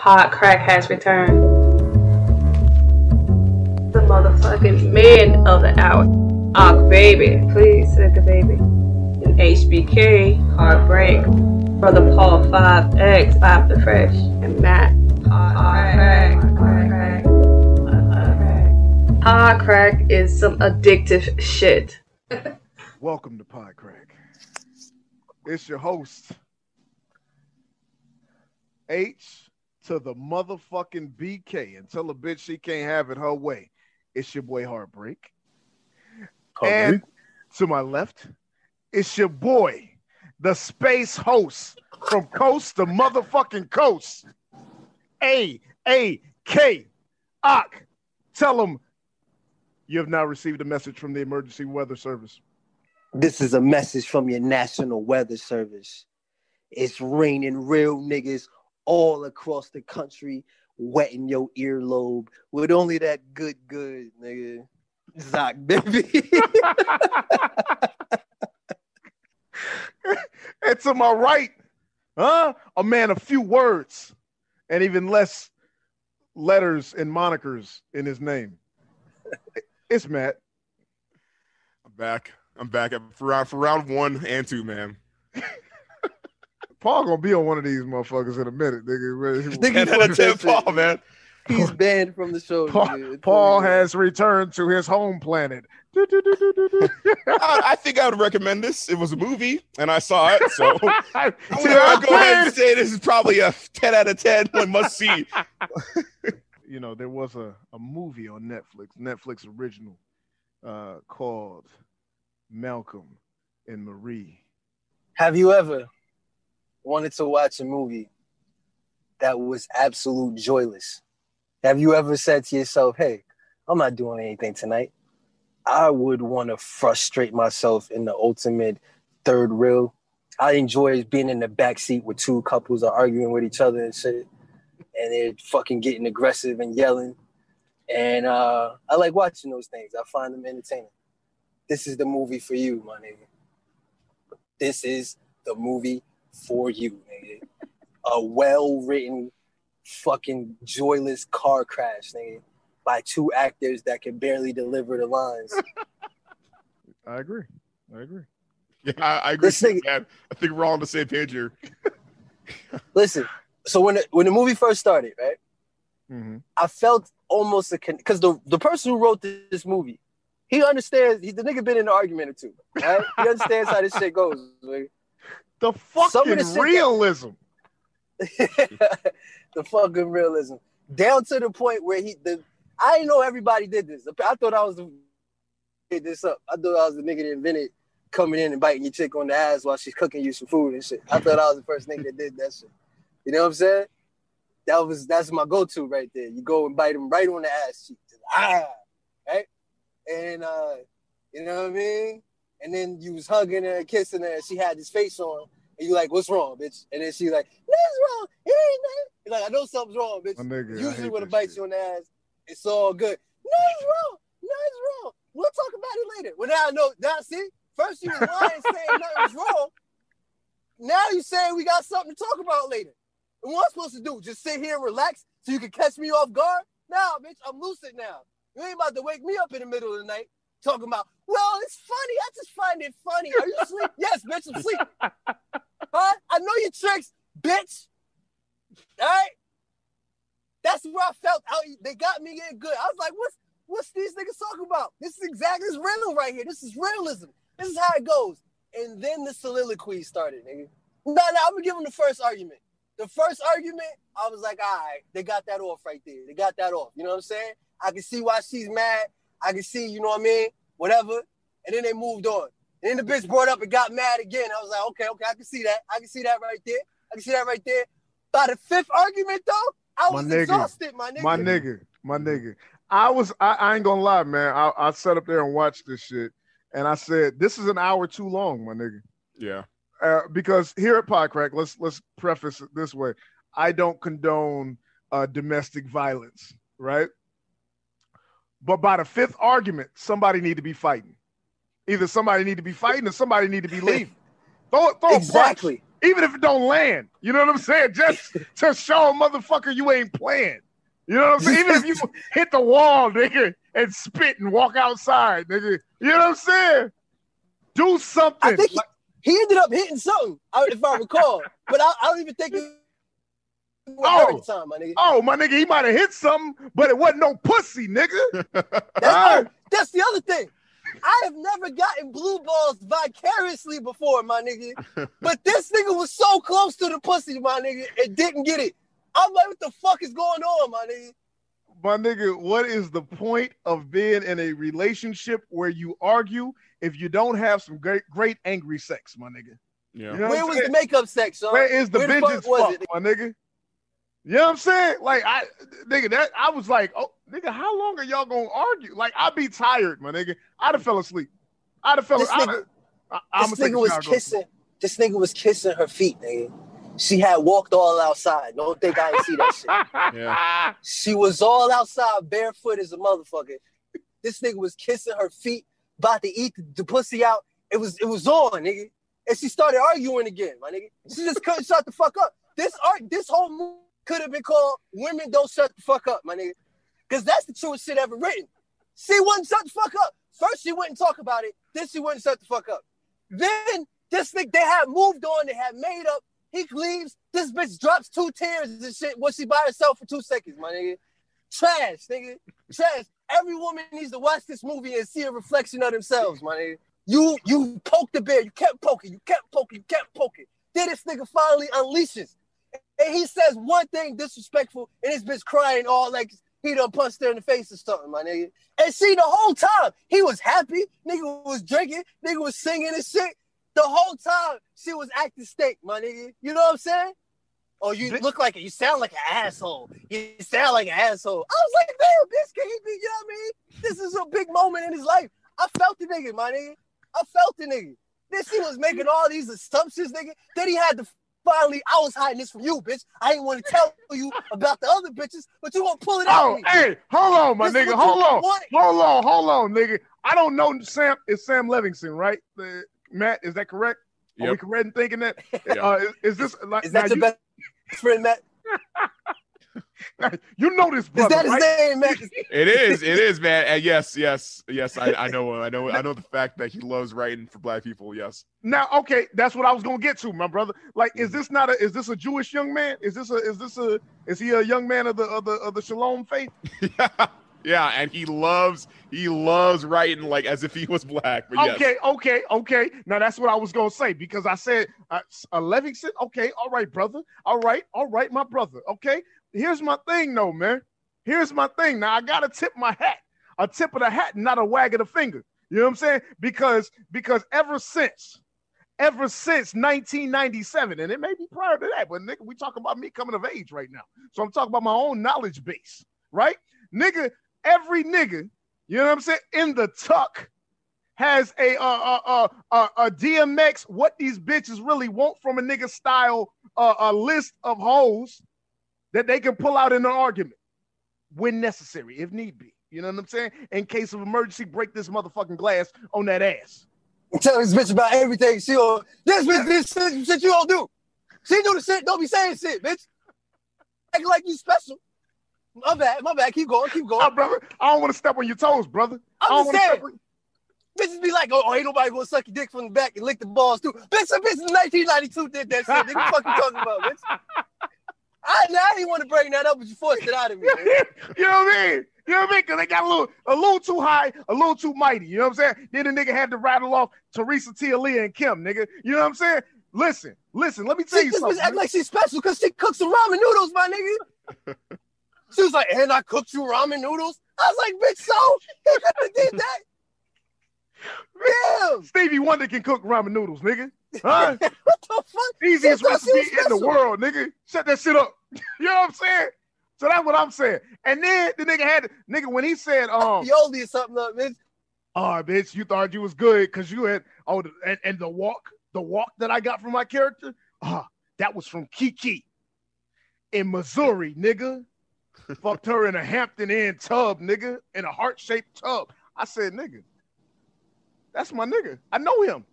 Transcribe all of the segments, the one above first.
PODCRACK has returned. The motherfucking man of the hour. Baby, please send the baby. And HBK, Heartbreak. Brother Paul 5X, Bob the Fresh. And Matt, PODCRACK is some addictive shit. Welcome to PODCRACK. It's your host, H to the motherfucking BK, and tell a bitch she can't have it her way. It's your boy Heartbreak. And to my left, it's your boy, the space host from coast to motherfucking coast. A.A.K. Ak. Tell them you have now received a message from the Emergency Weather Service. This is a message from your National Weather Service. It's raining real niggas all across the country, wetting your earlobe with only that good, nigga. Zach, baby. And to my right, a man of few words and even less letters and monikers in his name. It's Matt. I'm back for round 1 and 2, man. Paul gonna be on one of these motherfuckers in a minute, nigga. 10 out of 10, Paul, man. He's banned from the show. Paul has returned to his home planet. I think I would recommend this. It was a movie, and I saw it, so I'll go ahead and say this is probably a 10 out of 10 one must see. You know, there was a movie on Netflix original, called Malcolm and Marie. Have you ever wanted to watch a movie that was absolute joyless? Have you ever said to yourself, hey, I'm not doing anything tonight. I would want to frustrate myself in the ultimate third reel. I enjoy being in the backseat with two couples are arguing with each other and shit. And they're fucking getting aggressive and yelling. And I like watching those things. I find them entertaining. This is the movie for you, my nigga. This is the movie for you, nigga. A well-written, fucking joyless car crash, nigga, by two actors that can barely deliver the lines. I agree. Yeah, I agree. Man. I think we're all on the same page here. Listen, so when the movie first started, right? Mm-hmm. I felt almost because the person who wrote this movie, he understands. The nigga been in an argument or two, right? He understands how this shit goes. Right? The fucking realism. The fucking realism. Down to the point where I didn't know everybody did this. I thought I was the nigga that invented coming in and biting your chick on the ass while she's cooking you some food and shit. I thought I was the first nigga that did that shit. You know what I'm saying? That's my go-to right there. You go and bite him right on the ass cheek. Right? And you know what I mean? And then you was hugging her, kissing her, and she had this face on, and you like, what's wrong, bitch? And then she's like, nothing's wrong. It ain't nothing. You're like, I know something's wrong, bitch. Nigga, usually when it bites you on the ass, it's all good. Nothing's wrong. We'll talk about it later. Well, now I know. Now, see? First you was lying saying nothing's wrong. Now you saying we got something to talk about later. And what I'm supposed to do? Just sit here and relax so you can catch me off guard? Nah, bitch, I'm lucid now. You ain't about to wake me up in the middle of the night talking about, well, it's funny. I just find it funny. Are you asleep? Yes, bitch, I'm asleep. Huh? I know your tricks, bitch. All right? That's where I felt. They got me in good. I was like, what's these niggas talking about? This is exactly this real right here. This is realism. This is how it goes. And then the soliloquy started, nigga. Now, I'm going to give them the first argument. The first argument, I was like, all right, they got that off right there. They got that off. You know what I'm saying? I can see why she's mad. I can see, you know what I mean? Whatever. And then they moved on. And then the bitch brought up and got mad again. I was like, okay, I can see that. I can see that right there. By the fifth argument, though, I was exhausted, my nigga. My nigga. I ain't gonna lie, man. I sat up there and watched this shit, and I said, this is an hour too long, my nigga. Yeah. Because here at PODCRACK, let's preface it this way. I don't condone domestic violence, right? But by the fifth argument, somebody need to be fighting. Either somebody need to be fighting or somebody need to be leaving. Throw Exactly. Even if it don't land. You know what I'm saying? Just to show a motherfucker you ain't playing. You know what I'm saying? Even if you hit the wall, nigga, and spit and walk outside, nigga. You know what I'm saying? Do something. I think he ended up hitting something, if I recall. But I don't even think it was every time, my nigga. Oh, my nigga, he might have hit something, but it wasn't no pussy, nigga. That's the other thing. I have never gotten blue balls vicariously before, my nigga. But this nigga was so close to the pussy, my nigga, and didn't get it. I'm like, what the fuck is going on, my nigga? My nigga, what is the point of being in a relationship where you argue if you don't have some great angry sex, my nigga? Yeah. You know Where was the makeup sex, son? Where is the vengeance fuck, my nigga? You know what I'm saying? Like, I was like, oh, nigga, how long are y'all gonna argue? Like, I'd be tired, my nigga. I'd have fell asleep. This nigga was kissing her feet, nigga. She had walked all outside. Don't think I didn't see that shit. Yeah. She was all outside, barefoot as a motherfucker. This nigga was kissing her feet, about to eat the pussy out. It was on, nigga. And she started arguing again, my nigga. She just couldn't shut the fuck up. This whole movie could have been called "Women Don't Shut the Fuck Up," my nigga. Because that's the truest shit ever written. She wouldn't shut the fuck up. First, she wouldn't talk about it. Then she wouldn't shut the fuck up. Then this nigga, they had moved on. They had made up. He leaves. This bitch drops 2 tears and shit. Was she by herself for 2 seconds, my nigga? Trash, nigga. Trash. Every woman needs to watch this movie and see a reflection of themselves, my nigga. You poked the bear. You kept poking. You kept poking. You kept poking. Then this nigga finally unleashes. And he says one thing disrespectful, and this bitch crying all like he done punched her in the face or something, my nigga. And see, the whole time, he was happy. Nigga was drinking. Nigga was singing and shit. The whole time, she was acting steak, my nigga. You know what I'm saying? Oh, you look like it. You sound like an asshole. You sound like an asshole. I was like, damn, bitch, can he be, you know what I mean? This is a big moment in his life. I felt the nigga, my nigga. I felt the nigga. Then she was making all these assumptions, nigga. Then he had to finally, I was hiding this from you, bitch. I didn't want to tell you about the other bitches, but you gonna pull it out. Oh, hey, hold on, my nigga. Hold on, nigga. I don't know Sam. It's Sam Levinson, right? Matt, is that correct? Yep. Are we correct in thinking that? Is this like? Is that your best friend, Matt? You know this brother, is that his name, Matt? It is, man. And yes. I know the fact that he loves writing for Black people. Yes. Now, okay, that's what I was gonna get to, my brother. Like, is this a Jewish young man? Is he a young man of the Shalom faith? Yeah, and he loves writing like as if he was black. But okay. Now that's what I was gonna say, because I said Levinson. Okay, all right, brother. All right, my brother. Okay, here's my thing, though, man. Here's my thing. Now I gotta tip my hat, a tip of the hat, not a wag of the finger. You know what I'm saying? Because ever since 1997, and it may be prior to that, but nigga, we talking about me coming of age right now, so I'm talking about my own knowledge base, right, nigga? Every nigga, you know what I'm saying, in the tuck has a DMX, what these bitches really want from a nigga style, a list of hoes that they can pull out in an argument when necessary, if need be. You know what I'm saying? In case of emergency, break this motherfucking glass on that ass. Tell this bitch about everything she on. This shit you don't do. She do the shit, don't be saying shit, bitch. Acting like you special. My bad. Keep going. Oh, brother, I don't want to step on your toes, brother. I'm just saying. Bitches be like, oh, ain't nobody gonna suck your dick from the back and lick the balls too. Bitch, in 1992 did that shit. Nigga, what the fuck you talking about, bitch? I didn't want to bring that up, but you forced it out of me. You know what I mean? Because they got a little too high, a little too mighty. You know what I'm saying? Then the nigga had to rattle off Teresa, Tia, Leah, and Kim, nigga. You know what I'm saying? Listen. Let me tell you something. This bitch act like she's special because she cooks some ramen noodles, my nigga. She was like, and I cooked you ramen noodles? I was like, bitch, so? He could have did that. Damn. Stevie Wonder can cook ramen noodles, nigga. Huh? What the fuck? Easiest recipe in the world, nigga. Shut that shit up. You know what I'm saying? So that's what I'm saying. And then the nigga when he said, Yoli or something up, bitch. Oh, bitch, you thought you was good because you had, and the walk that I got from my character, that was from Kiki in Missouri, nigga. Fucked her in a Hampton Inn tub, nigga, in a heart-shaped tub. I said, nigga, that's my nigga. I know him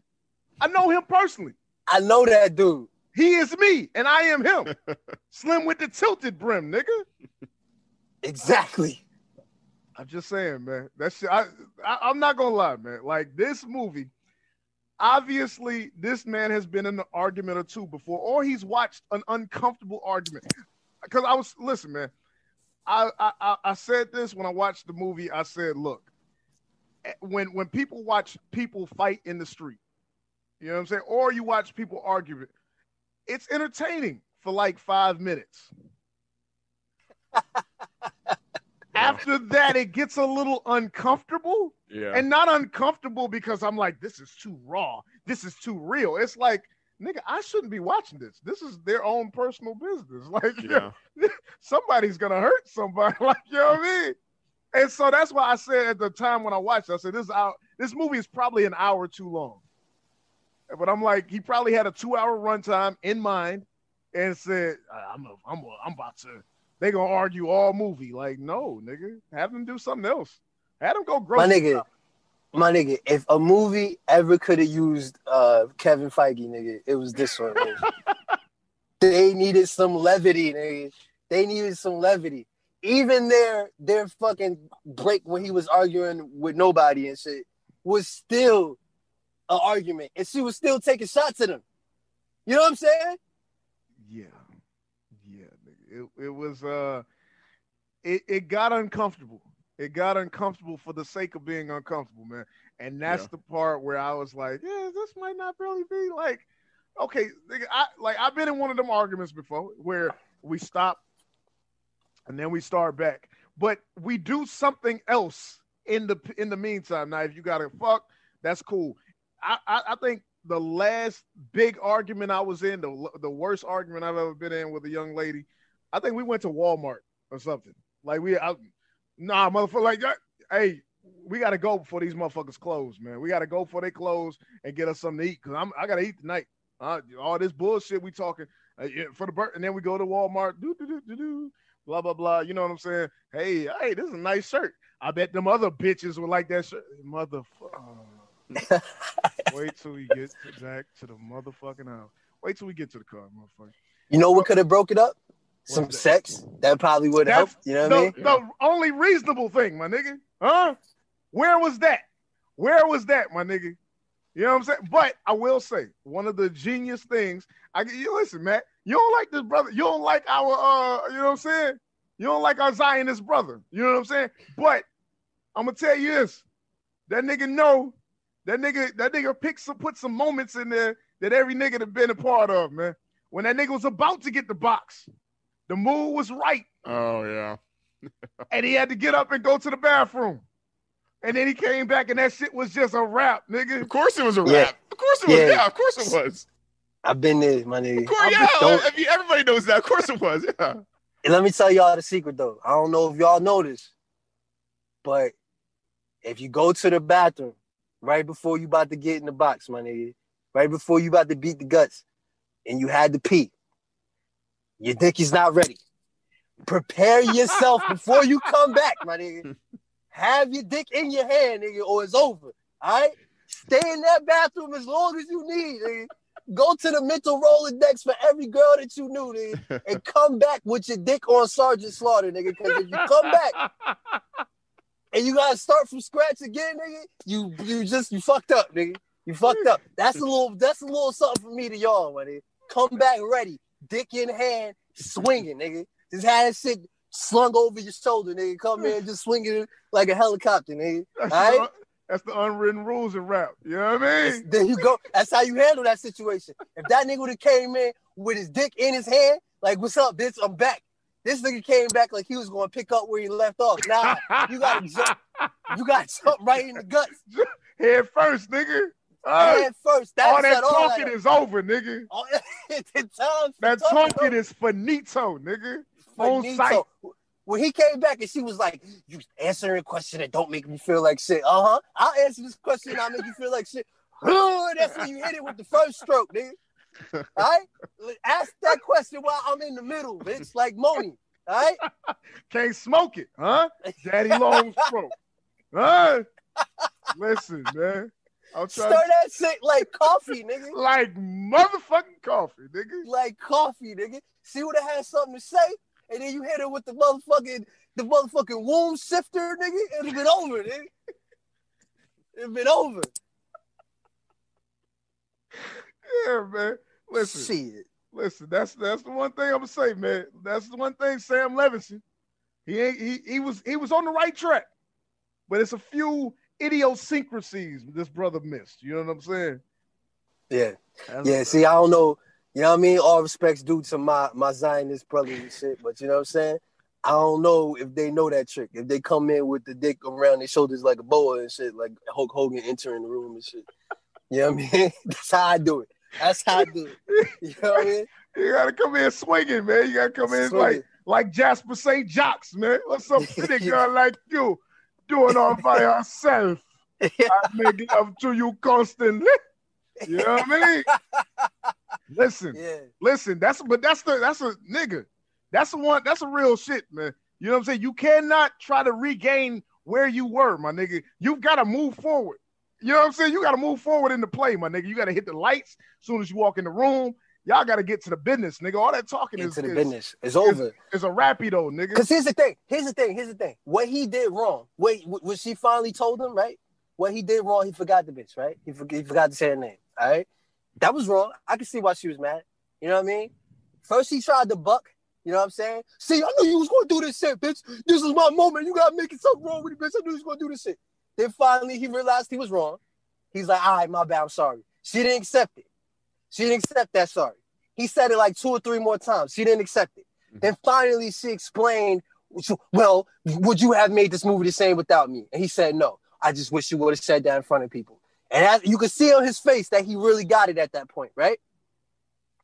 personally. I know that dude. He is me, and I am him. Slim with the tilted brim, nigga. Exactly. I'm just saying, man. That shit. I'm not gonna lie, man. Like this movie, obviously, this man has been in an argument or two before, or he's watched an uncomfortable argument. Because listen, man. I said this when I watched the movie. I said, look, when people watch people fight in the street, you know what I'm saying, or you watch people argue, it's entertaining for like 5 minutes. After that, it gets a little uncomfortable. Yeah. And not uncomfortable because I'm like, this is too raw. This is too real. It's like, nigga, I shouldn't be watching this. This is their own personal business. Like, yeah. Somebody's going to hurt somebody. Like, you know what I mean? And so that's why I said at the time when I watched it, I said, this movie is probably an hour too long. But I'm like, he probably had a 2-hour runtime in mind and said, I'm about to, they going to argue all movie. Like, no, nigga, have them do something else. Have them go grocery. My nigga, if a movie ever could have used Kevin Feige, nigga, it was this one, nigga. They needed some levity, nigga. They needed some levity. Even their fucking break when he was arguing with nobody and shit was still an argument. And she was still taking shots at him. You know what I'm saying? Yeah. Yeah, nigga. It was it got uncomfortable. It got uncomfortable for the sake of being uncomfortable, man. And that's the part where I was like, yeah, this might not really be like, okay, nigga, I've been in one of them arguments before where we stop and then we start back. But we do something else in the meantime. Now, if you gotta fuck, that's cool. I think the last big argument I was in, the worst argument I've ever been in with a young lady, I think we went to Walmart or something. Like nah, motherfucker, like, hey, we got to go before these motherfuckers close, man. We got to go before they close and get us something to eat because I got to eat tonight. All this bullshit we talking for the bird, and then we go to Walmart, blah, blah, blah. You know what I'm saying? Hey, this is a nice shirt. I bet them other bitches would like that shirt. Motherfucker. Wait till we get back to the motherfucking house. Wait till we get to the car, motherfucker. You know what could have broke it up? Some sex. That probably would have helped. You know what I mean? The only reasonable thing, my nigga. Huh? Where was that? Where was that, my nigga? You know what I'm saying? But I will say, one of the genius things, listen, Matt, you don't like this brother. You don't like our, you know what I'm saying? You don't like our Zionist brother. You know what I'm saying? But I'm going to tell you this. That nigga put some moments in there that every nigga have been a part of, man. When that nigga was about to get the box, the mood was right. Oh, yeah. And he had to get up and go to the bathroom. And then he came back and that shit was just a wrap, nigga. Of course it was a rap. Of course it was. Yeah, of course it was. I've been there, my nigga. Of course, everybody knows that. Of course it was. Yeah. And let me tell y'all the secret, though. I don't know if y'all know this, but if you go to the bathroom right before you about to get in the box, my nigga, right before you about to beat the guts, and you had to pee, your dick is not ready. Prepare yourself before you come back, my nigga. Have your dick in your hand, nigga, or it's over. All right? Stay in that bathroom as long as you need, nigga. Go to the mental Rolodex for every girl that you knew, nigga, and come back with your dick on Sergeant Slaughter, nigga. Because if you come back and you gotta start from scratch again, nigga, you fucked up, nigga. You fucked up. That's a little something for me to y'all, my nigga. Come back ready, dick in hand, swinging, nigga. Just have that shit slung over your shoulder, nigga. Come in, just swinging it like a helicopter, nigga. All right? That's the unwritten rules of rap. You know what I mean? There you go. That's how you handle that situation. If that nigga would have came in with his dick in his hand, like, what's up, bitch? I'm back. This nigga came back like he was going to pick up where he left off. Nah, you got to jump right in the guts. Head first, nigga. Head first. All that talking is over, nigga. That talking is finito, nigga. On site. When he came back and she was like, you answering a question that don't make me feel like shit. I'll answer this question and I'll make you feel like shit. That's when you hit it with the first stroke, nigga. All right? Ask that question while I'm in the middle, bitch. Like Moni. All right? Can't smoke it, huh? Daddy long stroke. Huh? Listen, man. I'm Stir trying that shit like coffee, nigga. like motherfucking coffee, nigga. Like coffee, nigga. She would have had something to say, and then you hit her with the motherfucking womb sifter, nigga. It'd have been over, nigga. It'd been over. Yeah, man. Listen. Shit. Listen, that's the one thing I'm gonna say, man. That's the one thing, Sam Levinson. He was on the right track, but it's a few idiosyncrasies this brother missed. You know what I'm saying? Yeah. See, I don't know. You know what I mean? All respects due to my Zionist brothers and shit, but you know what I'm saying? I don't know if they know that trick. If they come in with the dick around their shoulders like a boa and shit, like Hulk Hogan entering the room and shit. You know what I mean? That's how I do it. That's how I do it. You know what I mean? You gotta come in swinging, man. You gotta come in Swinging. like Jasper St. Jocks, man. What's up, pretty girl like you doing all by yourself? I make love to you constantly. You know what I mean? Listen. That's a nigga. That's a real shit, man. You know what I'm saying? You cannot try to regain where you were, my nigga. You've got to move forward. You know what I'm saying? You got to move forward in the play, my nigga. You got to hit the lights as soon as you walk in the room. Y'all got to get to the business, nigga. All that talking is business. It's over. It's a rapido, nigga. Because here's the thing. What he did wrong. When she finally told him, right? What he did wrong, he forgot the bitch, right? He forgot to say her name, all right? That was wrong. I can see why she was mad. You know what I mean? First, he tried to buck. You know what I'm saying? See, I knew you was going to do this shit, bitch. This is my moment. You got to make it something wrong with it, bitch. I knew you was going to do this shit. Then finally, he realized he was wrong. He's like, all right, my bad, I'm sorry. She didn't accept it. She didn't accept that sorry. He said it like 2 or 3 more times. She didn't accept it. Mm-hmm. Then finally, she explained, well, would you have made this movie the same without me? And he said, no. I just wish you would have said that in front of people. And you could see on his face that he really got it at that point, right?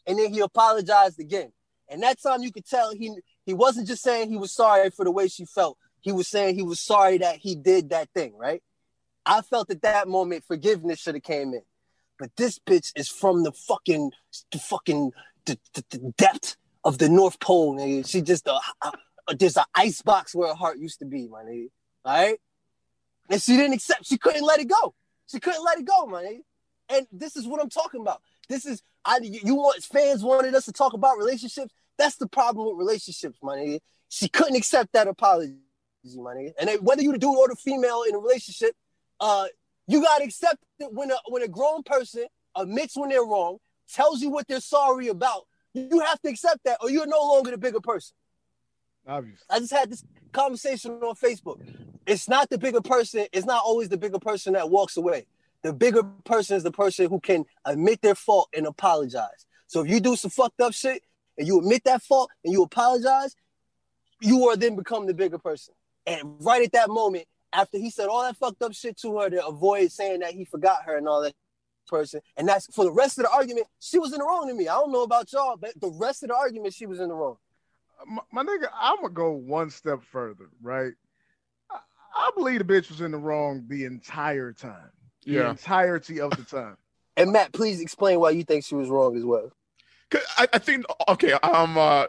And then he apologized again. And that time you could tell he wasn't just saying he was sorry for the way she felt. He was saying he was sorry that he did that thing, right? I felt at that moment forgiveness should have came in. But this bitch is from the depth of the North Pole, nigga. She just there's an ice box where her heart used to be, my nigga. All right? And she didn't accept. She couldn't let it go. She couldn't let it go, my nigga. And this is what I'm talking about. Fans wanted us to talk about relationships. That's the problem with relationships, my nigga. She couldn't accept that apology, my nigga. And whether you the dude or the female in a relationship, you gotta accept it when a grown person admits when they're wrong, tells you what they're sorry about. You have to accept that, or you're no longer the bigger person. Obviously. I just had this conversation on Facebook. It's not the bigger person. It's not always the bigger person that walks away. The bigger person is the person who can admit their fault and apologize. So if you do some fucked up shit and you admit that fault and you apologize, you are then become the bigger person. And right at that moment, after he said all that fucked up shit to her to avoid saying that he forgot her and all that person, and that's for the rest of the argument, she was in the wrong to me. I don't know about y'all, but the rest of the argument, she was in the wrong. My nigga, I'm going to go one step further, right? I believe the bitch was in the wrong the entire time. The entirety of the time. And Matt, please explain why you think she was wrong as well. I think, okay,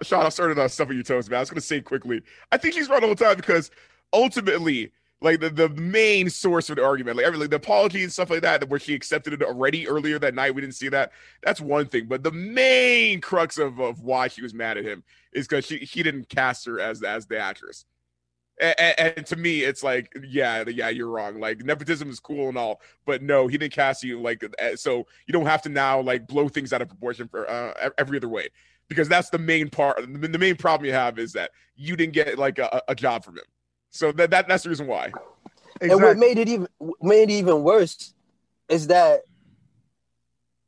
Sean, I started on stuff on your toes, man. I was going to say quickly, I think she's wrong all the time because ultimately, like the main source of the argument, like the apology and stuff like that, where she accepted it already earlier that night, we didn't see that. That's one thing. But the main crux of why she was mad at him is because he didn't cast her as the actress. And to me, it's like, yeah, you're wrong. Like, nepotism is cool and all, but no, he didn't cast you like, so you don't have to now like blow things out of proportion for every other way, because that's the main part. The main problem you have is that you didn't get like a job from him. So that's the reason why. Exactly. And what made it even worse is that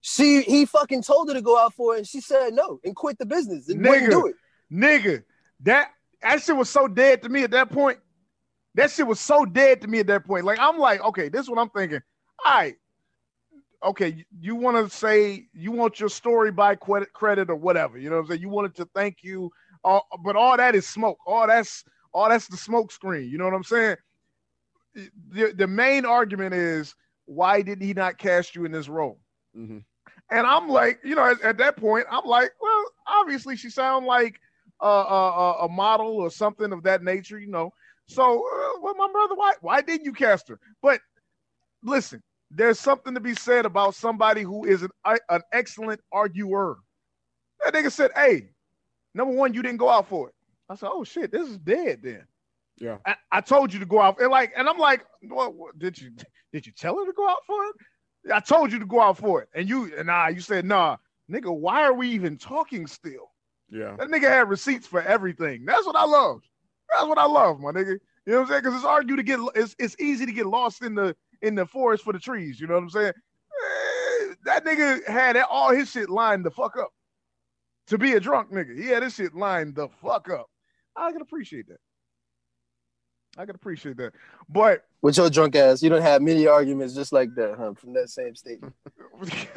he fucking told her to go out for it, and she said no and quit the business and wouldn't do it. Nigga, that shit was so dead to me at that point. Like, I'm like, okay, this is what I'm thinking. All right, okay, you want to say you want your story by credit or whatever. You know what I'm saying? You wanted to thank you, but all that is smoke. All that's the smoke screen. You know what I'm saying? The main argument is, why did he not cast you in this role? Mm-hmm. And I'm like, you know, at that point, I'm like, well, obviously she sound like a model or something of that nature, you know. So, well, my brother, why didn't you cast her? But listen, there's something to be said about somebody who is an excellent arguer. That nigga said, hey, number one, you didn't go out for it. I said, oh shit, this is dead then. Yeah. I told you to go out. And I'm like, what did you tell her to go out for it? I told you to go out for it. And you said, nah, nigga, why are we even talking still? Yeah. That nigga had receipts for everything. That's what I love. That's what I love, my nigga. You know what I'm saying? Because it's easy to get lost in the forest for the trees. You know what I'm saying? That nigga had all his shit lined the fuck up. To be a drunk nigga, he had his shit lined the fuck up. I can appreciate that. But with your drunk ass, you don't have many arguments just like that, huh? From that same state. Nigga,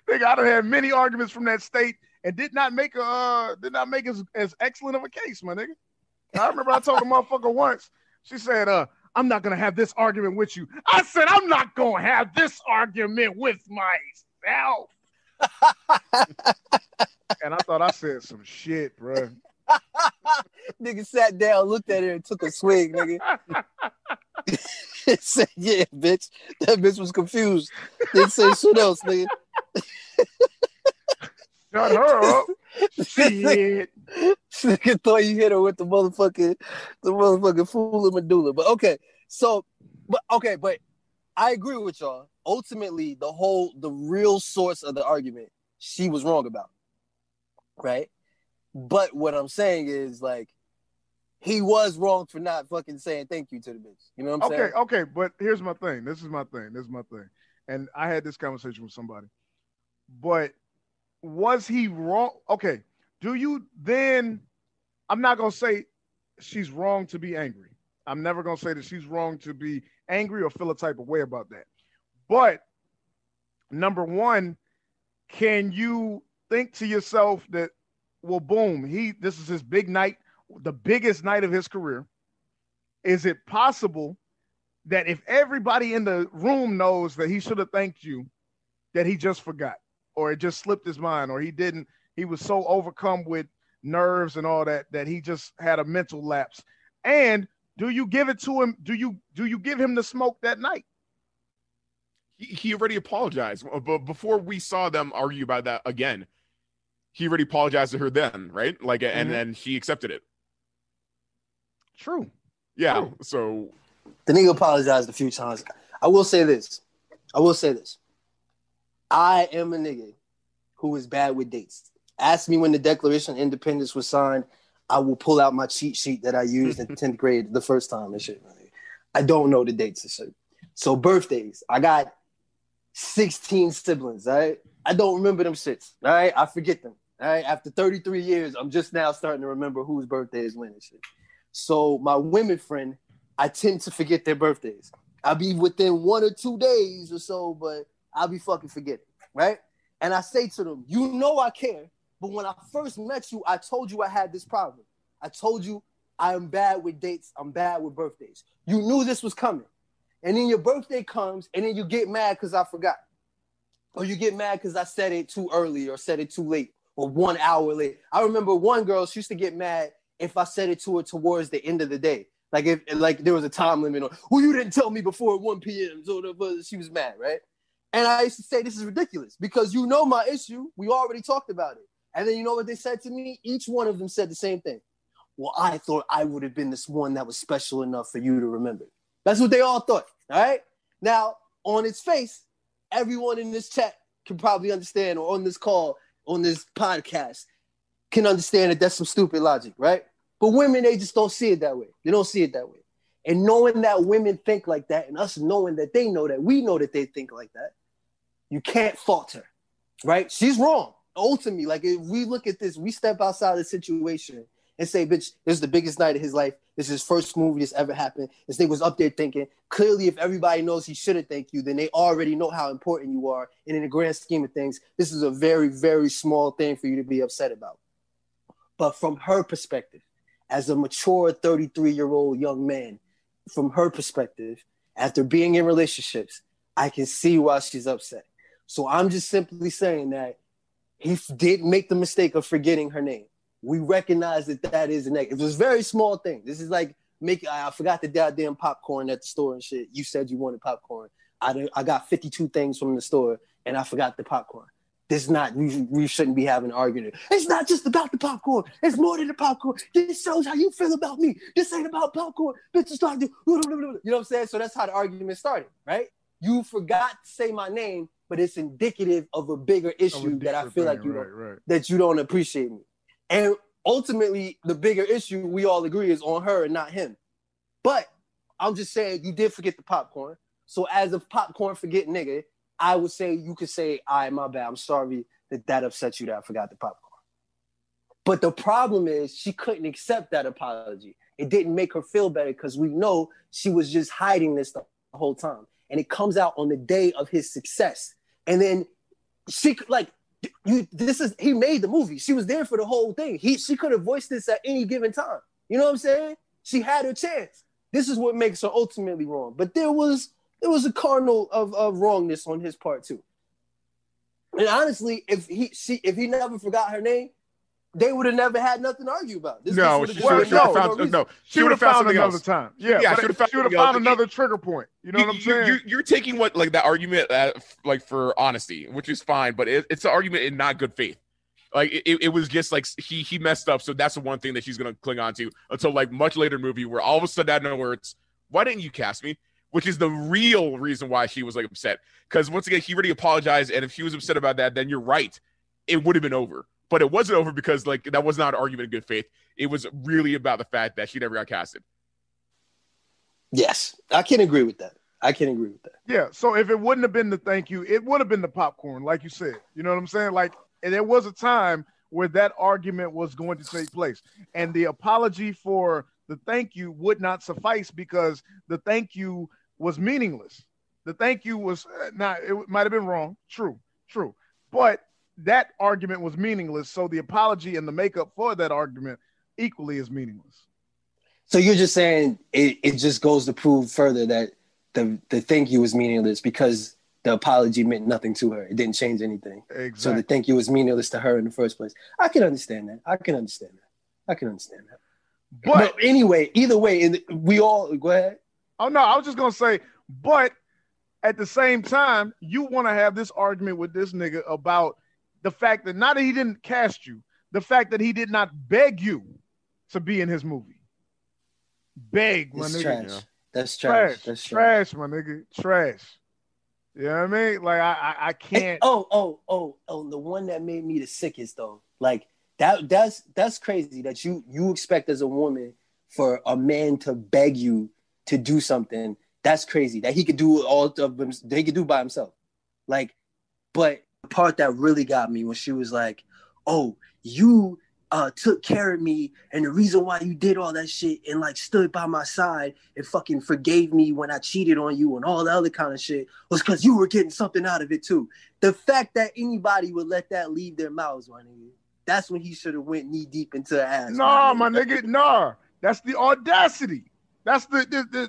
I done had many arguments from that state and did not make as excellent of a case, my nigga. I remember I told a motherfucker once, she said, I'm not gonna have this argument with you. I said, I'm not gonna have this argument with myself. And I thought I said some shit, bro. Nigga sat down, looked at her, and took a swig, nigga. Said, yeah, bitch. That bitch was confused. Didn't say shit else, nigga. Shut her up. Shit. Nigga thought you hit her with the motherfucking fool and medulla. But but I agree with y'all. Ultimately, the real source of the argument, she was wrong about. Right? But what I'm saying is, like, he was wrong for not fucking saying thank you to the bitch. You know what I'm saying? Okay, but here's my thing. This is my thing. And I had this conversation with somebody. But was he wrong? Okay, do you then... I'm not going to say she's wrong to be angry. I'm never going to say that she's wrong to be angry or feel a type of way about that. But, number one, can you think to yourself that, well, boom, this is his big night, the biggest night of his career. Is it possible that if everybody in the room knows that he should have thanked you, that he just forgot, or it just slipped his mind, or he was so overcome with nerves and all that he just had a mental lapse? And do you give it to him? Do you give him the smoke that night? He already apologized, but before we saw them argue about that again, he already apologized to her then, right? Like, and then she accepted it. True. Yeah. True. So the nigga apologized a few times. I will say this. I am a nigga who is bad with dates. Ask me when the Declaration of Independence was signed. I will pull out my cheat sheet that I used in 10th grade the first time and shit. I don't know the dates and shit. So birthdays. I got 16 siblings, all right? I don't remember them shits, all right? I forget them, all right? After 33 years, I'm just now starting to remember whose birthday is when and shit. So my women friend, I tend to forget their birthdays. I'll be within 1 or 2 days or so, but I'll be fucking forgetting, right? And I say to them, you know I care, but when I first met you, I told you I had this problem. I told you I am bad with dates. I'm bad with birthdays. You knew this was coming. And then your birthday comes, and then you get mad because I forgot. Or you get mad because I said it too early or said it too late or 1 hour late. I remember one girl, she used to get mad if I said it to her towards the end of the day. Like if there was a time limit on, well, you didn't tell me before 1 p.m. So she was mad, right? And I used to say, this is ridiculous because you know my issue. We already talked about it. And then you know what they said to me? Each one of them said the same thing. Well, I thought I would have been this one that was special enough for you to remember. That's what they all thought, all right? Now, on its face, everyone in this chat can probably understand, or on this call, on this podcast, can understand that that's some stupid logic, right? But women, they just don't see it that way. They don't see it that way. And knowing that women think like that, and us knowing that they know that we know that they think like that, you can't fault her, right? She's wrong. Ultimately, like if we look at this, we step outside of the situation and say, bitch, this is the biggest night of his life. This is his first movie that's ever happened. This nigga was up there thinking, clearly if everybody knows he shouldn't thank you, then they already know how important you are. And in the grand scheme of things, this is a very, very small thing for you to be upset about. But from her perspective, as a mature 33-year-old young man, from her perspective, after being in relationships, I can see why she's upset. So I'm just simply saying that he did make the mistake of forgetting her name. We recognize that is a negative. It was a very small thing. This is like I forgot the goddamn popcorn at the store and shit. You said you wanted popcorn. I got 52 things from the store and I forgot the popcorn. This is not, we shouldn't be having an argument. It's not just about the popcorn. It's more than the popcorn. This shows how you feel about me. This ain't about popcorn. Bitches start to, you know what I'm saying? So that's how the argument started, right? You forgot to say my name, but it's indicative of a bigger issue that I feel like that you don't appreciate me. And ultimately, the bigger issue, we all agree, is on her and not him. But I'm just saying, you did forget the popcorn. So as a popcorn forget nigga, I would say you could say, all right, my bad. I'm sorry that upset you that I forgot the popcorn. But the problem is she couldn't accept that apology. It didn't make her feel better because we know she was just hiding this the whole time. And it comes out on the day of his success. And then she he made the movie. She was there for the whole thing. She could have voiced this at any given time. You know what I'm saying? She had her chance. This is what makes her ultimately wrong. But there was a kernel of wrongness on his part too. And honestly, if he never forgot her name, they would have never had nothing to argue about. She would have found another time. Yeah, she would have found another trigger point. You know what I'm saying? You're taking what like that argument like for honesty, which is fine, but it's an argument in not good faith. Like it was just like he messed up, so that's the one thing that she's gonna cling on to until like much later movie where all of a sudden out of nowhere it's, why didn't you cast me? Which is the real reason why she was like upset. Because once again, he already apologized, and if she was upset about that, then you're right, it would have been over. But it wasn't over because like that was not an argument in good faith. It was really about the fact that she never got casted. Yes, I can agree with that. Yeah, so if it wouldn't have been the thank you, it would have been the popcorn, like you said. You know what I'm saying? Like, and there was a time where that argument was going to take place. And the apology for the thank you would not suffice because the thank you was meaningless. The thank you was it might have been wrong. True. But that argument was meaningless. So the apology and the makeup for that argument equally is meaningless. So you're just saying it just goes to prove further that the thank you was meaningless because the apology meant nothing to her. It didn't change anything. Exactly. So the thank you was meaningless to her in the first place. I can understand that. But anyway, either way, we all go ahead. Oh no, I was just gonna say, but at the same time, you want to have this argument with this nigga about the fact that not that he didn't cast you, the fact that he did not beg you to be in his movie. Beg, my nigga. Trash. Yeah. That's trash. That's trash, my nigga. Trash. You know what I mean? Like I can't. Oh, the one that made me the sickest though. Like that's crazy that you expect as a woman for a man to beg you to do something. That's crazy that he could do all of them. They could do by himself. Like, but the part that really got me when she was like, "Oh, you took care of me, and the reason why you did all that shit and like stood by my side and fucking forgave me when I cheated on you and all the other kind of shit was because you were getting something out of it too." The fact that anybody would let that leave their mouths, my nigga, that's when he should have went knee deep into her ass. No, my nigga, no. That's the audacity. That's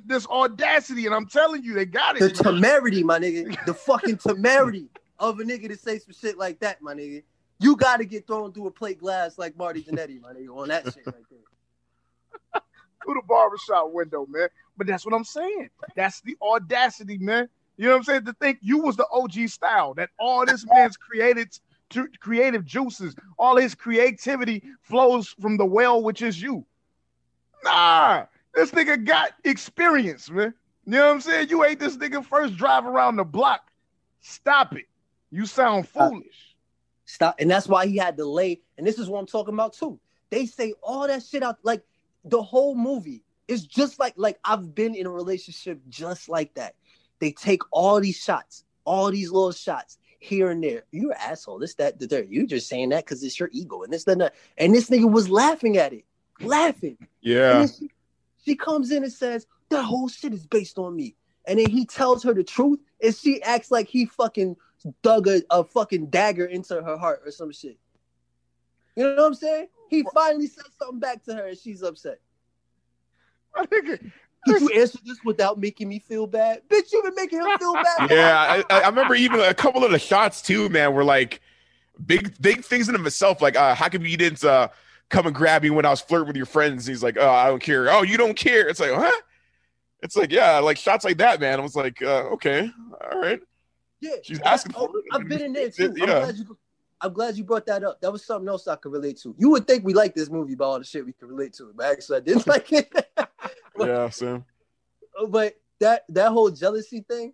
this audacity, and I'm telling you, they got it. The temerity, my nigga. The fucking temerity of a nigga to say some shit like that, my nigga. You got to get thrown through a plate glass like Marty Jannetty, my nigga, on that shit right there. Through the barbershop window, man. But that's what I'm saying. That's the audacity, man. You know what I'm saying? To think you was the OG style, that all this man's creative juices, all his creativity flows from the well, which is you. Nah, this nigga got experience, man. You know what I'm saying? You ain't this nigga first drive around the block. Stop it. You sound foolish. Stop. And that's why he had to lay. And this is what I'm talking about too. They say all that shit out. Like the whole movie is just like I've been in a relationship just like that. They take all these shots, all these little shots here and there. You're an asshole. This, that, the third. You're just saying that because it's your ego. And this, that. And this nigga was laughing at it. Laughing. Yeah. She comes in and says, that whole shit is based on me. And then he tells her the truth, and she acts like he fucking dug a fucking dagger into her heart or some shit. You know what I'm saying? He finally said something back to her, and she's upset. I think Did you answer this without making me feel bad? Bitch, you've been making him feel bad. Yeah, I remember even a couple of the shots too, man, were like big things in himself. Like, how come you didn't come and grab me when I was flirting with your friends? He's like, oh, I don't care. Oh, you don't care. It's like, huh? It's like, yeah, like shots like that, man. I was like, okay, all right. Yeah, she's asking for it. I've been in there too. Yeah. I'm glad you brought that up. That was something else I could relate to. You would think we liked this movie by all the shit we could relate to, but actually I didn't like it. Yeah, Sam. But that whole jealousy thing.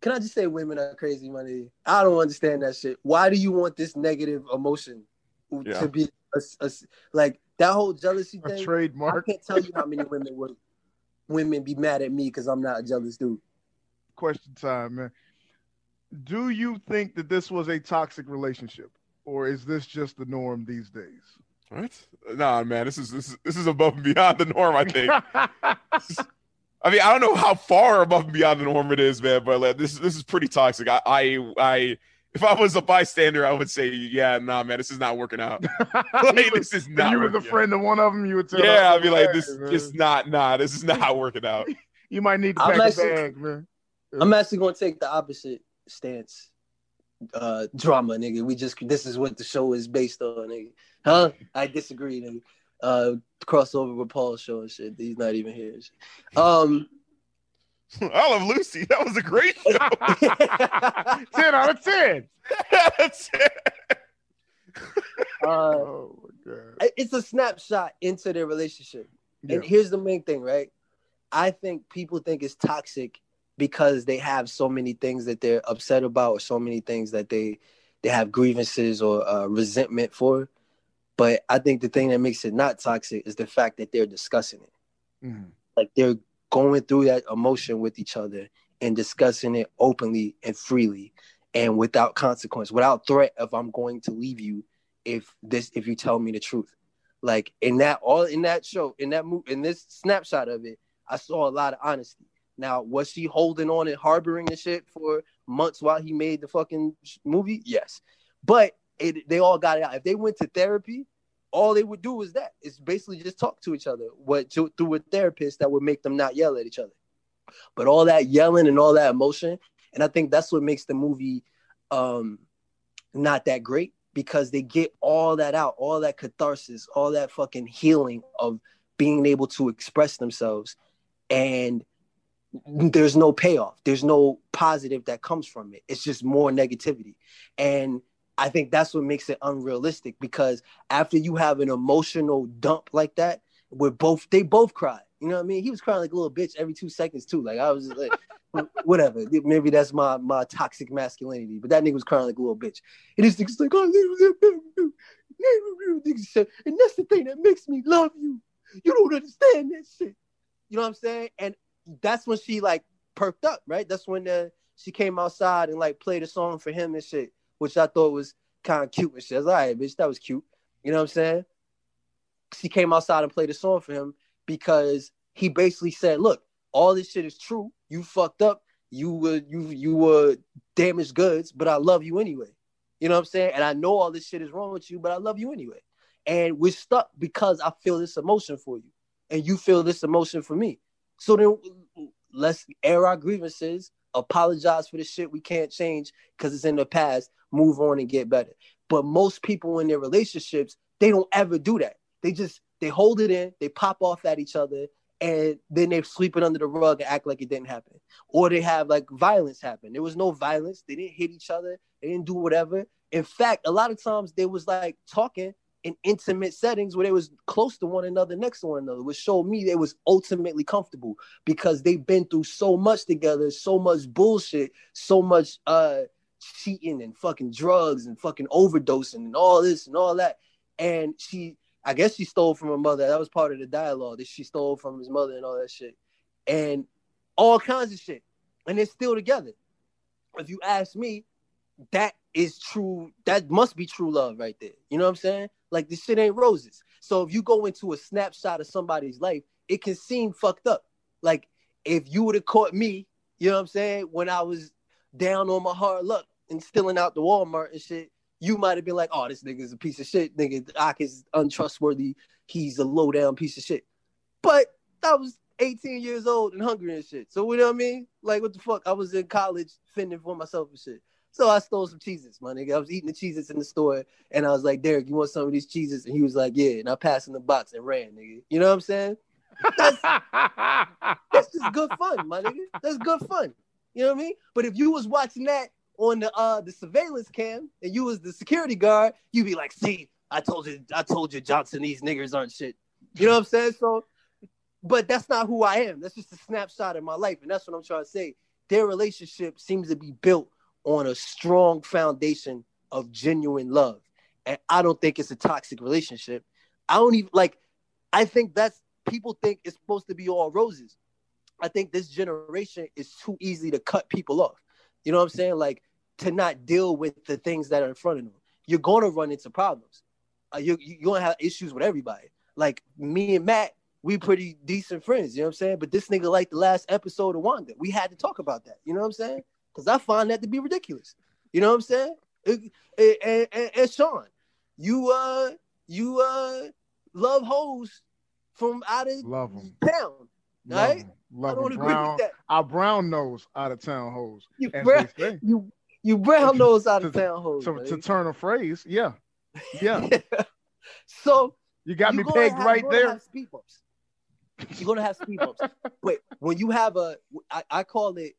Can I just say women are crazy, money? I don't understand that shit. Why do you want this negative emotion to be like that whole jealousy thing? A trademark. I can't tell you how many women be mad at me because I'm not a jealous dude. Question time, man. Do you think that this was a toxic relationship, or is this just the norm these days? What? Nah, man. This is above and beyond the norm, I think. I mean, I don't know how far above and beyond the norm it is, man, but like, this is pretty toxic. I if I was a bystander, I would say, yeah, nah, man, this is not working out. Like, this is not. You was a friend of one of them. You would tell. Yeah, I'd be like, this is not. Nah, this is not working out. You might need to pack a bag, man. I'm actually gonna take the opposite stance. Drama, nigga. This is what the show is based on, nigga. Huh? I disagree, nigga. Crossover with Paul's show and shit. He's not even here. I Love Lucy. That was a great show. 10 out of 10. That's it. Oh my god. It's a snapshot into their relationship. Yeah. And here's the main thing, right? I think people think it's toxic because they have so many things that they're upset about, or so many things that they have grievances or resentment for. But I think the thing that makes it not toxic is the fact that they're discussing it. Mm-hmm. Like they're going through that emotion with each other and discussing it openly and freely and without consequence, without threat of I'm going to leave you if you tell me the truth. Like in this snapshot of it, I saw a lot of honesty. Now, was she holding on and harboring the shit for months while he made the fucking movie? Yes. But they all got it out. If they went to therapy, all they would do is that. It's basically just talk to each other through a therapist that would make them not yell at each other. But all that yelling and all that emotion, and I think that's what makes the movie not that great, because they get all that out, all that catharsis, all that fucking healing of being able to express themselves, and there's no payoff. There's no positive that comes from it. It's just more negativity. And I think that's what makes it unrealistic, because after you have an emotional dump like that, they both cried. You know what I mean? He was crying like a little bitch every 2 seconds too. Like I was just like, whatever. Maybe that's my toxic masculinity, but that nigga was crying like a little bitch. And this nigga's like, oh, and that's the thing that makes me love you. You don't understand that shit. You know what I'm saying? And that's when she like perked up, right? That's when she came outside and like played a song for him and shit, which I thought was kind of cute and shit. I was like, all right, bitch, that was cute. You know what I'm saying? She came outside and played a song for him because he basically said, look, all this shit is true. You fucked up. You were damaged goods, but I love you anyway. You know what I'm saying? And I know all this shit is wrong with you, but I love you anyway. And we're stuck because I feel this emotion for you, and you feel this emotion for me. So then let's air our grievances, apologize for the shit we can't change because it's in the past, move on and get better. But most people in their relationships, they don't ever do that. They hold it in, they pop off at each other, and then they sweep it under the rug and act like it didn't happen. Or they have like violence happen. There was no violence. They didn't hit each other. They didn't do whatever. In fact, a lot of times they was like talking in intimate settings where they was close to one another, next to one another, which showed me they was ultimately comfortable because they've been through so much together, so much bullshit, so much cheating and fucking drugs and fucking overdosing and all this and all that. And I guess she stole from her mother. That was part of the dialogue, that she stole from his mother and all that shit. And all kinds of shit. And they're still together. If you ask me, that is true. That must be true love right there. You know what I'm saying? Like, this shit ain't roses. So if you go into a snapshot of somebody's life, it can seem fucked up. Like, if you would have caught me, you know what I'm saying, when I was down on my hard luck and stealing out the Walmart and shit, you might have been like, oh, this nigga's a piece of shit. Nigga, Ak is untrustworthy. He's a low-down piece of shit. But I was 18 years old and hungry and shit. So, you know what I mean? Like, what the fuck? I was in college fending for myself and shit. So I stole some Cheez-Its, my nigga. I was eating the Cheez-Its in the store, and I was like, Derek, you want some of these Cheez-Its? And he was like, yeah. And I passed him the box and ran, nigga. You know what I'm saying? That's just good fun, my nigga. That's good fun. You know what I mean? But if you was watching that on the surveillance cam and you was the security guard, you'd be like, see, I told you, Johnson, these niggers aren't shit. You know what I'm saying? So, but that's not who I am. That's just a snapshot of my life. And that's what I'm trying to say. Their relationship seems to be built on a strong foundation of genuine love. And I don't think it's a toxic relationship. I think that's, people think it's supposed to be all roses. I think this generation is too easy to cut people off. You know what I'm saying? Like, to not deal with the things that are in front of them. You're going to run into problems. You're going to have issues with everybody. Like, me and Matt, we pretty decent friends, you know what I'm saying? But this nigga liked the last episode of Wanda. We had to talk about that, you know what I'm saying? Because I find that to be ridiculous. You know what I'm saying? And Sean, you love hoes from out of town, right? Love I don't them. agree with that. Our brown nose out of town hoes. You brown nose out of town hoes. To turn a phrase, yeah. So you got me pegged right there. You're gonna have speed bumps. Wait, when you have I call it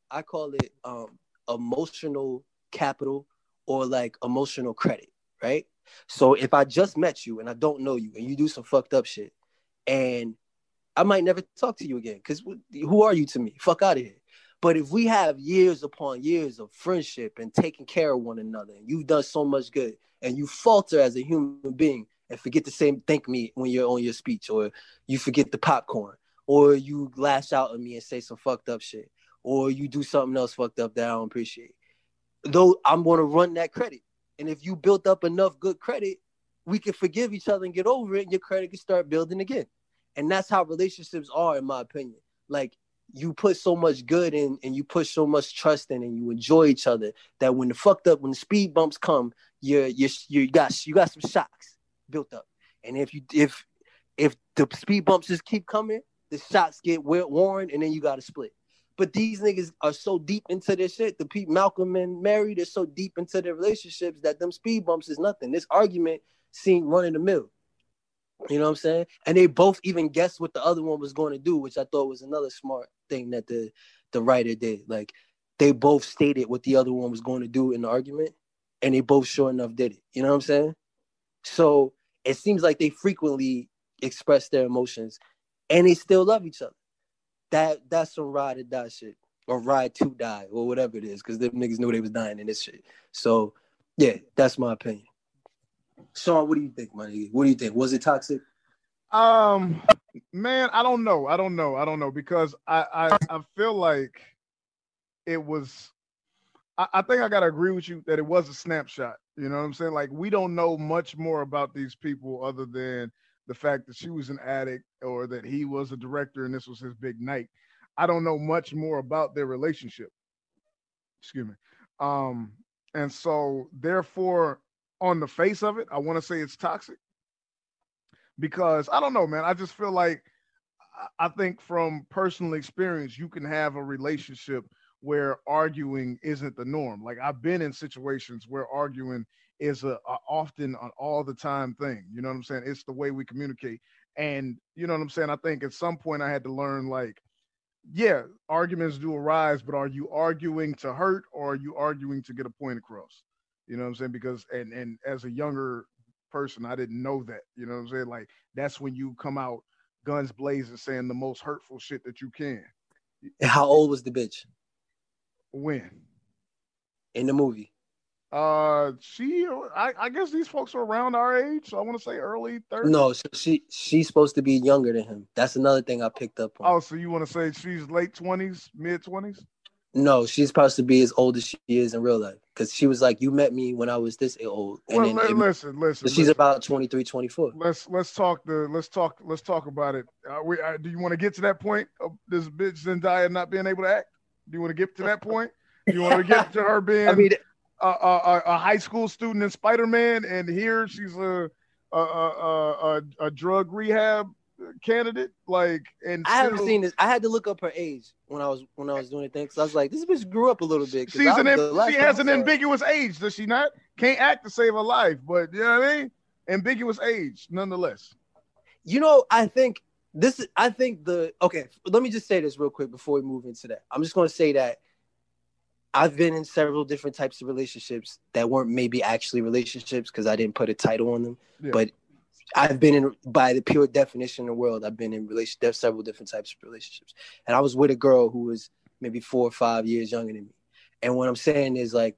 emotional capital or like emotional credit, right? So if I just met you and I don't know you and you do some fucked up shit, and I might never talk to you again, because who are you to me? Fuck out of here. But if we have years upon years of friendship and taking care of one another, and you've done so much good, and you falter as a human being and forget to say thank me when you're on your speech, or you forget the popcorn, or you lash out at me and say some fucked up shit, or you do something else fucked up that I don't appreciate, though I'm going to run that credit. And if you built up enough good credit, we can forgive each other and get over it, and your credit can start building again. And that's how relationships are, in my opinion. Like, you put so much good in, and you put so much trust in, and you enjoy each other, that when the speed bumps come, you got some shocks built up. And if the speed bumps just keep coming, the shocks get worn, and then you got to split. But these niggas are so deep into their shit. The people, Malcolm and Mary, they're so deep into their relationships that them speed bumps is nothing. This argument seemed run in the mill. You know what I'm saying? And they both even guessed what the other one was going to do, which I thought was another smart thing that the writer did. Like, they both stated what the other one was going to do in the argument, and they both sure enough did it. You know what I'm saying? So it seems like they frequently express their emotions, and they still love each other. That's some ride or die shit, or ride to die, or whatever it is, because them niggas knew they was dying in this shit. So yeah, that's my opinion. Sean, what do you think, my nigga? What do you think? Was it toxic? Man, I don't know, because I feel like it was. I think I gotta agree with you that it was a snapshot. You know what I'm saying? Like, we don't know much more about these people other than the fact that she was an addict, or that he was a director and this was his big night. I don't know much more about their relationship. Excuse me. And so therefore, on the face of it, I want to say it's toxic, because I don't know, man. I just feel like, I think from personal experience, you can have a relationship where arguing isn't the norm. Like, I've been in situations where arguing is a often an all the time thing. You know what I'm saying? It's the way we communicate. And you know what I'm saying? I think at some point I had to learn, like, yeah, arguments do arise, but are you arguing to hurt, or are you arguing to get a point across? You know what I'm saying? Because, and as a younger person, I didn't know that. You know what I'm saying? Like, that's when you come out guns blazing saying the most hurtful shit that you can. And how old was the bitch? When? In the movie. I guess these folks are around our age, so I want to say early 30s. No, so she's supposed to be younger than him. That's another thing I picked up on. Oh, so you want to say she's late 20s, mid 20s? No, she's supposed to be as old as she is in real life, because she was like, you met me when I was this old. And well, listen. She's about 23, 24. Let's talk about it. Do you want to get to that point of this bitch Zendaya not being able to act? Do you want to get to that point? Do you want to get to her being a high school student in Spider-Man, and here she's a drug rehab candidate? Like, and I haven't seen this. I had to look up her age when I was doing the thing, because I was like, this bitch grew up a little bit. She has an ambiguous age, does she not? Can't act to save her life, but you know what I mean? Ambiguous age, nonetheless. You know, I think I think okay, let me just say this real quick before we move into that. I'm just going to say that I've been in several different types of relationships that weren't maybe actually relationships because I didn't put a title on them. Yeah. But I've been in, by the pure definition of the world, I've been in several different types of relationships. And I was with a girl who was maybe 4 or 5 years younger than me. And what I'm saying is, like,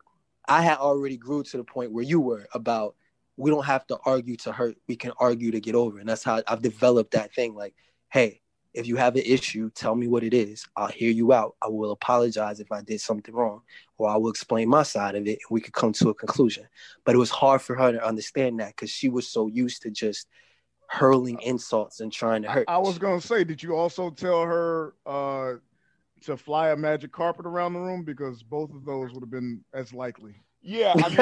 I had already grew to the point where you were about, we don't have to argue to hurt. We can argue to get over. And that's how I've developed that thing. Like, hey, if you have an issue, tell me what it is. I'll hear you out. I will apologize if I did something wrong, or I will explain my side of it, and we could come to a conclusion. But it was hard for her to understand that because she was so used to just hurling insults and trying to hurt. I was going to say, did you also tell her to fly a magic carpet around the room? Because both of those would have been as likely. Yeah, I mean,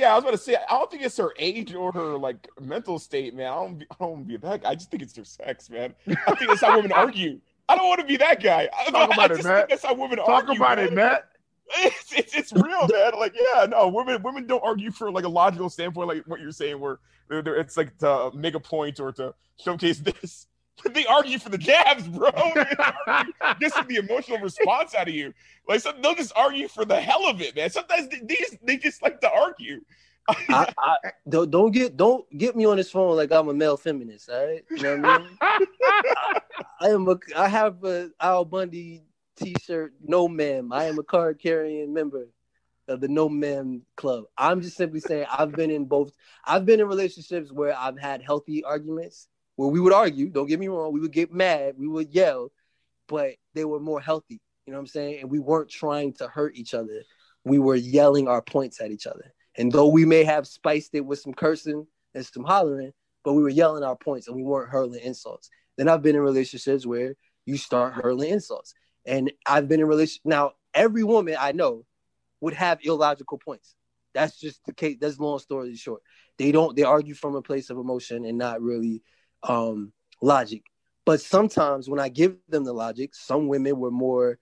I was about to say, I don't think it's her age or her like mental state, man. I don't want to be that guy. I just think it's their sex, man. I think that's how women argue. I don't want to be that guy. Talk about it, Matt. That's how women Talk argue. Talk about it, Matt. It's real, man. Like, yeah, no, women don't argue for like a logical standpoint, like what you're saying, where it's like to make a point or to showcase this. They argue for the jabs, bro. This is the emotional response out of you. Like, they'll just argue for the hell of it, man. Sometimes they just like to argue. Don't get me on this phone like I'm a male feminist. All right, you know what I mean? I have a Al Bundy T-shirt. No, ma'am. I am a card carrying member of the No Ma'am Club. I'm just simply saying I've been in relationships where I've had healthy arguments. Where we would argue, don't get me wrong, we would get mad, we would yell, but they were more healthy, you know what I'm saying? And we weren't trying to hurt each other. We were yelling our points at each other. And though we may have spiced it with some cursing and some hollering, but we were yelling our points and we weren't hurling insults. Then I've been in relationships where you start hurling insults. And I've been in relationships. Now, every woman I know would have illogical points. That's just the case. That's long story short. They argue from a place of emotion and not really logic. But sometimes when I give them the logic, some women were more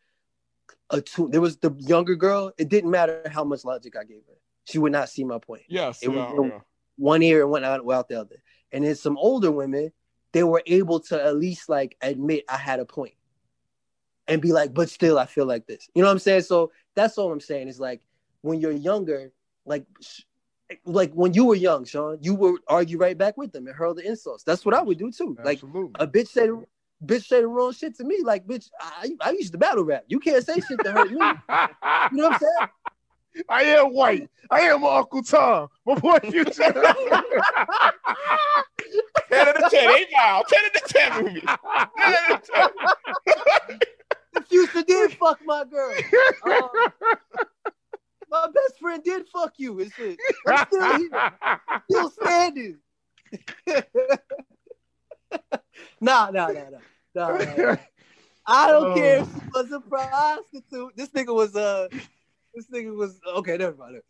attuned. There was the younger girl, it didn't matter how much logic I gave her. She would not see my point. Yes. It was one ear and one out the other. And then some older women, they were able to at least like admit I had a point and be like, but still I feel like this. You know what I'm saying? So that's all I'm saying is like when you're younger, like when you were young, Sean, you would argue right back with them and hurl the insults. That's what I would do too. Absolutely. Like a bitch say the wrong shit to me. Like, bitch, I used to battle rap. You can't say shit to hurt me. You know what I'm saying? I am white. I am Uncle Tom. My boy Future. 10 out of 10. Hey, now 10 out of 10 movie. 10 out of 10. The Future did fuck my girl. My best friend did fuck you and shit. I'm still here. Still standing. Nah. I don't care if she was a prostitute. This nigga was okay, never mind.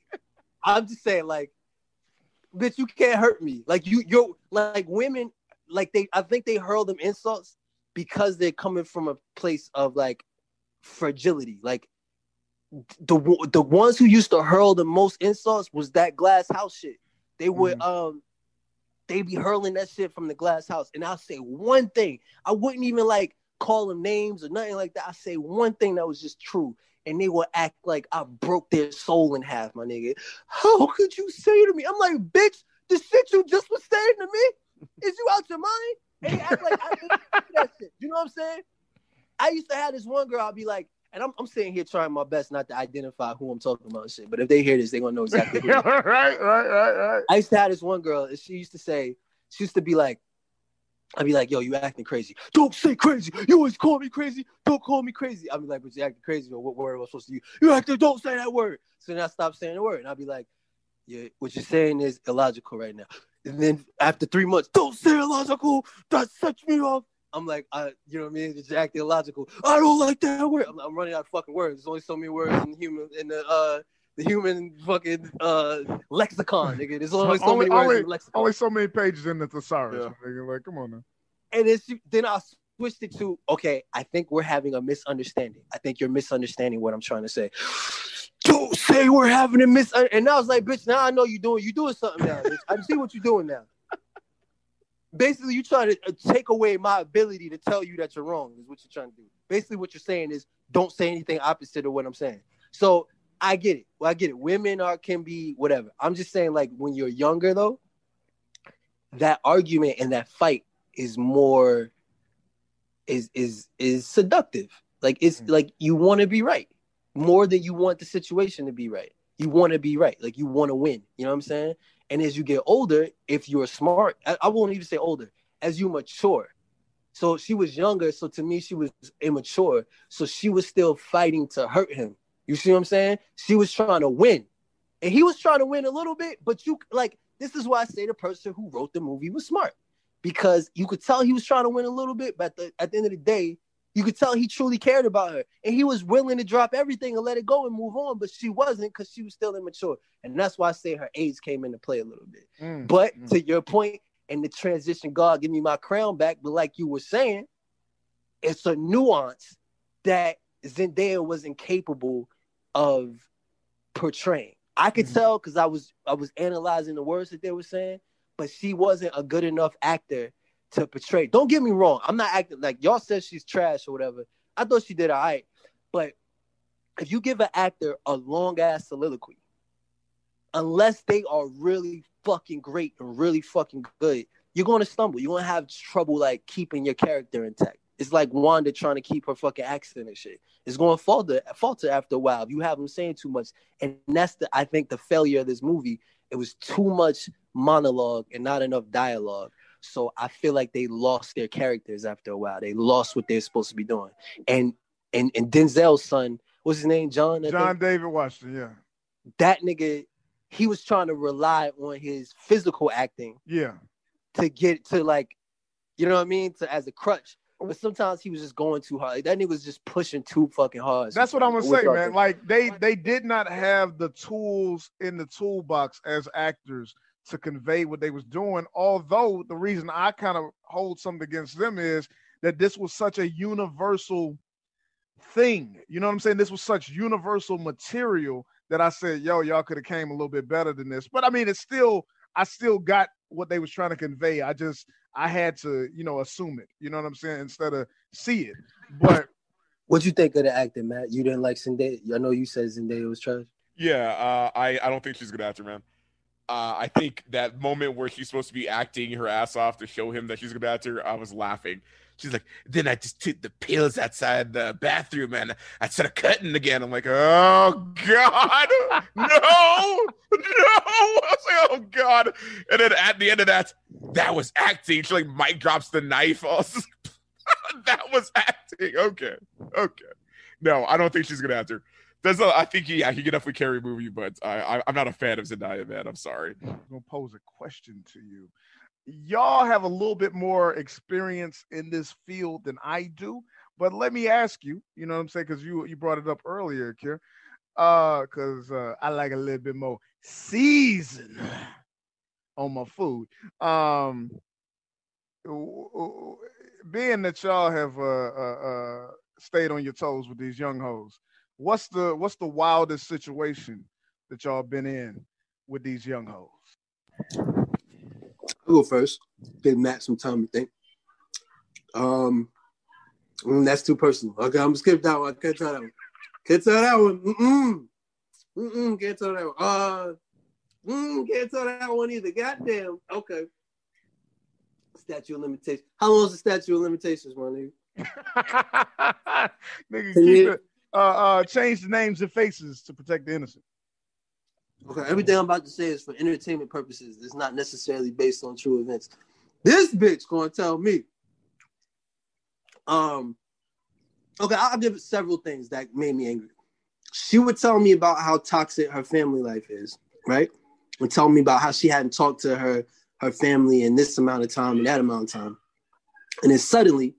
I'm just saying, like, bitch, you can't hurt me. Like you're like women, like I think they hurl them insults because they're coming from a place of like fragility. Like the ones who used to hurl the most insults was that glass house shit. They would they be hurling that shit from the glass house. And I'll say one thing. I wouldn't even like call them names or nothing like that. I say one thing that was just true. And they will act like I broke their soul in half, my nigga. How could you say to me? I'm like, bitch, the shit you just was saying to me, is you out your mind? And they act like I didn't do that shit. You know what I'm saying? I used to have this one girl, I'll be like, and I'm sitting here trying my best not to identify who I'm talking about and shit. But if they hear this, they're going to know exactly who. Right. I used to have this one girl, and she used to be like, I'd be like, yo, you acting crazy. Don't say crazy. You always call me crazy. Don't call me crazy. I'd be like, but you acting crazy. What word am I supposed to use? You acting, don't say that word. So then I stopped saying the word. And I'd be like, yeah, what you're saying is illogical right now. And then after 3 months, don't say illogical. That sets me off. I'm like, you know what I mean? It's acting illogical. I don't like that word. I'm running out of fucking words. There's only so many words in the human fucking lexicon, nigga. There's only so many words in the lexicon. Only so many pages in the thesaurus. Yeah. Nigga. Like, come on now. And then I switched it to, okay, I think we're having a misunderstanding. I think you're misunderstanding what I'm trying to say. Don't say we're having a misunderstanding. And I was like, bitch, now I know you're doing something now, bitch. I see what you're doing now. basically you trying to take away my ability to tell you that you're wrong is what you're trying to do. Basically what you're saying is don't say anything opposite of what I'm saying. So I get it. Well, I get it. Women can be whatever. I'm just saying, like, when you're younger though, that argument and that fight is more is seductive. Like it's like you want to be right more than you want the situation to be right. You want to be right. Like you want to win. You know what I'm saying? And as you get older, if you're smart, I won't even say older, as you mature. So she was younger. So to me, she was immature. So she was still fighting to hurt him. You see what I'm saying? She was trying to win. And he was trying to win a little bit. But you like, this is why I say the person who wrote the movie was smart. Because you could tell he was trying to win a little bit. But at the end of the day, you could tell he truly cared about her. And he was willing to drop everything and let it go and move on. But she wasn't because she was still immature. And that's why I say her age came into play a little bit. But to your point, and the transition, God, give me my crown back. But like you were saying, it's a nuance that Zendaya was incapable of portraying. I could tell because I was analyzing the words that they were saying, but she wasn't a good enough actor to portray. Don't get me wrong. I'm not acting like y'all said she's trash or whatever. I thought she did all right. But if you give an actor a long ass soliloquy, unless they are really fucking great and really fucking good, you're going to stumble. You're going to have trouble like keeping your character intact. It's like Wanda trying to keep her fucking accent and shit. It's going to falter after a while if you have them saying too much. And that's I think the failure of this movie. It was too much monologue and not enough dialogue. So I feel like they lost their characters after a while. They lost what they're supposed to be doing. And Denzel's son, what's his name? John David Washington, yeah. That nigga, he was trying to rely on his physical acting. Yeah. To get to like, you know what I mean? As a crutch. But sometimes he was just going too hard. Like, that nigga was just pushing too fucking hard. That's what I'm gonna say, man. Like they did not have the tools in the toolbox as actors to convey what they was doing. Although the reason I kind of hold something against them is that this was such a universal thing. You know what I'm saying? This was such universal material that I said, yo, y'all could have came a little bit better than this. But I mean, I still got what they was trying to convey. I had to, assume it. You know what I'm saying? Instead of see it. But what'd you think of the acting, Matt? You didn't like Zendaya? I know you said Zendaya was trash. Yeah, I don't think she's a good actor, man. I think that moment where she's supposed to be acting her ass off to show him that she's a good actor, I was laughing. She's like, then I just took the pills outside the bathroom and I started cutting again. I'm like, oh God, no. I was like, oh God. And then at the end of that was acting. She like Mike drops the knife. That was acting. Okay. No, I don't think she's a good actor. I think he can definitely carry a movie, but I'm not a fan of Zendaya, man. I'm sorry. I'm gonna pose a question to you. Y'all have a little bit more experience in this field than I do, but let me ask you, you know what I'm saying? Because you brought it up earlier, Kier. Because I like a little bit more season on my food. Being that y'all have stayed on your toes with these young hoes, what's the wildest situation that y'all been in with these young hoes? I'll go first. Give Matt some time to think. That's too personal. Okay, I'm gonna skip that one. I can't tell that one. Can't tell that one. Can't tell that one. Can't tell that one either. Goddamn. Okay. Statute of limitations. How long is the statute of limitations, my nigga? Nigga, keep it. Change the names and faces to protect the innocent. Okay, everything I'm about to say is for entertainment purposes. It's not necessarily based on true events. This bitch gonna tell me. Okay, I'll give several things that made me angry. She would tell me about how toxic her family life is, right? And tell me about how she hadn't talked to her family in this amount of time and that amount of time. And then suddenly,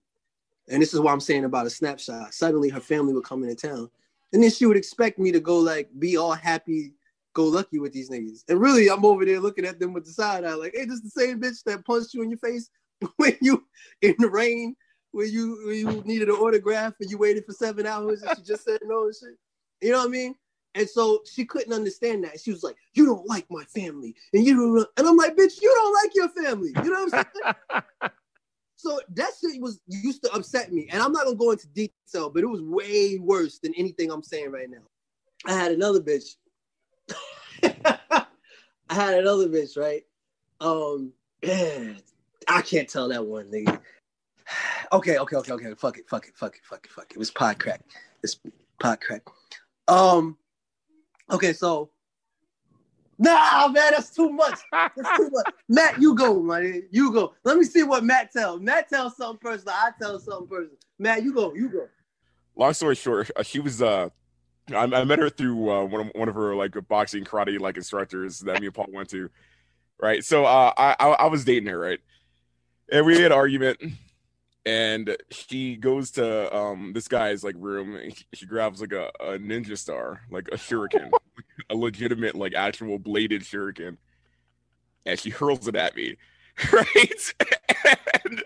and this is what I'm saying about a snapshot, suddenly her family would come into town. And then she would expect me to go like be all happy, go lucky with these niggas. And really, I'm over there looking at them with the side eye like, hey, this is the same bitch that punched you in your face when you in the rain, when you needed an autograph and you waited for 7 hours and she just said no and shit. You know what I mean? And so she couldn't understand that. She was like, you don't like my family. And you don't, and I'm like, bitch, you don't like your family. You know what I'm saying? So that shit used to upset me. And I'm not gonna go into detail, but it was way worse than anything I'm saying right now. I had another bitch. Right? I can't tell that one, nigga. Okay. Fuck it. It was PODCRACK. It's PODCRACK. Okay, so nah, man, that's too much. Matt, you go, man. You go. Let me see what Matt tells. Matt tells something personal. I tell something personal. Matt, you go. Long story short, she was I met her through one of her like boxing karate like instructors that me and Paul went to, right? So I was dating her, right? And we had an argument, and she goes to this guy's like room, and she grabs like a ninja star, like a shuriken, a legitimate like actual bladed shuriken, and she hurls it at me, right? And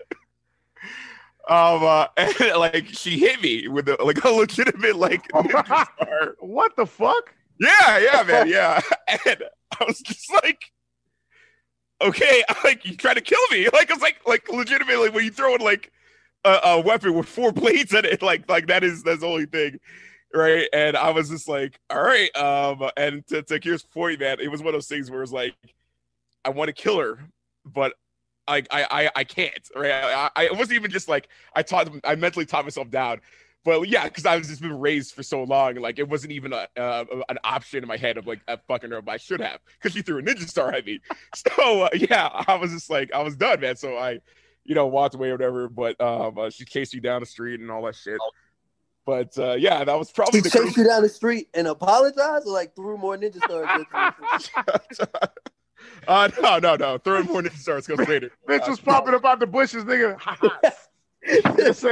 like she hit me with a legitimate like ninja star. What the fuck? Yeah, man, yeah. And I was just like, okay, like you trying to kill me? Like it's like legitimately when you throw in like a weapon with 4 blades in it, like that's the only thing, right? And I was just like, all right, and to Kier's point, man, it was one of those things where it was like, I want to kill her, but I can't, right? I wasn't even just like I mentally taught myself down, but yeah, because I was just been raised for so long, like it wasn't even an option in my head of like fucking her, but I should have, because she threw a ninja star at me. So yeah, I was just like I was done, man. So I, walked away or whatever. But she chased you down the street and all that shit. But yeah, that was probably she chased you down the street and apologized, or like threw more ninja stars. No. Throwing more ninja stars goes later. Bitch was popping up out the bushes, nigga. this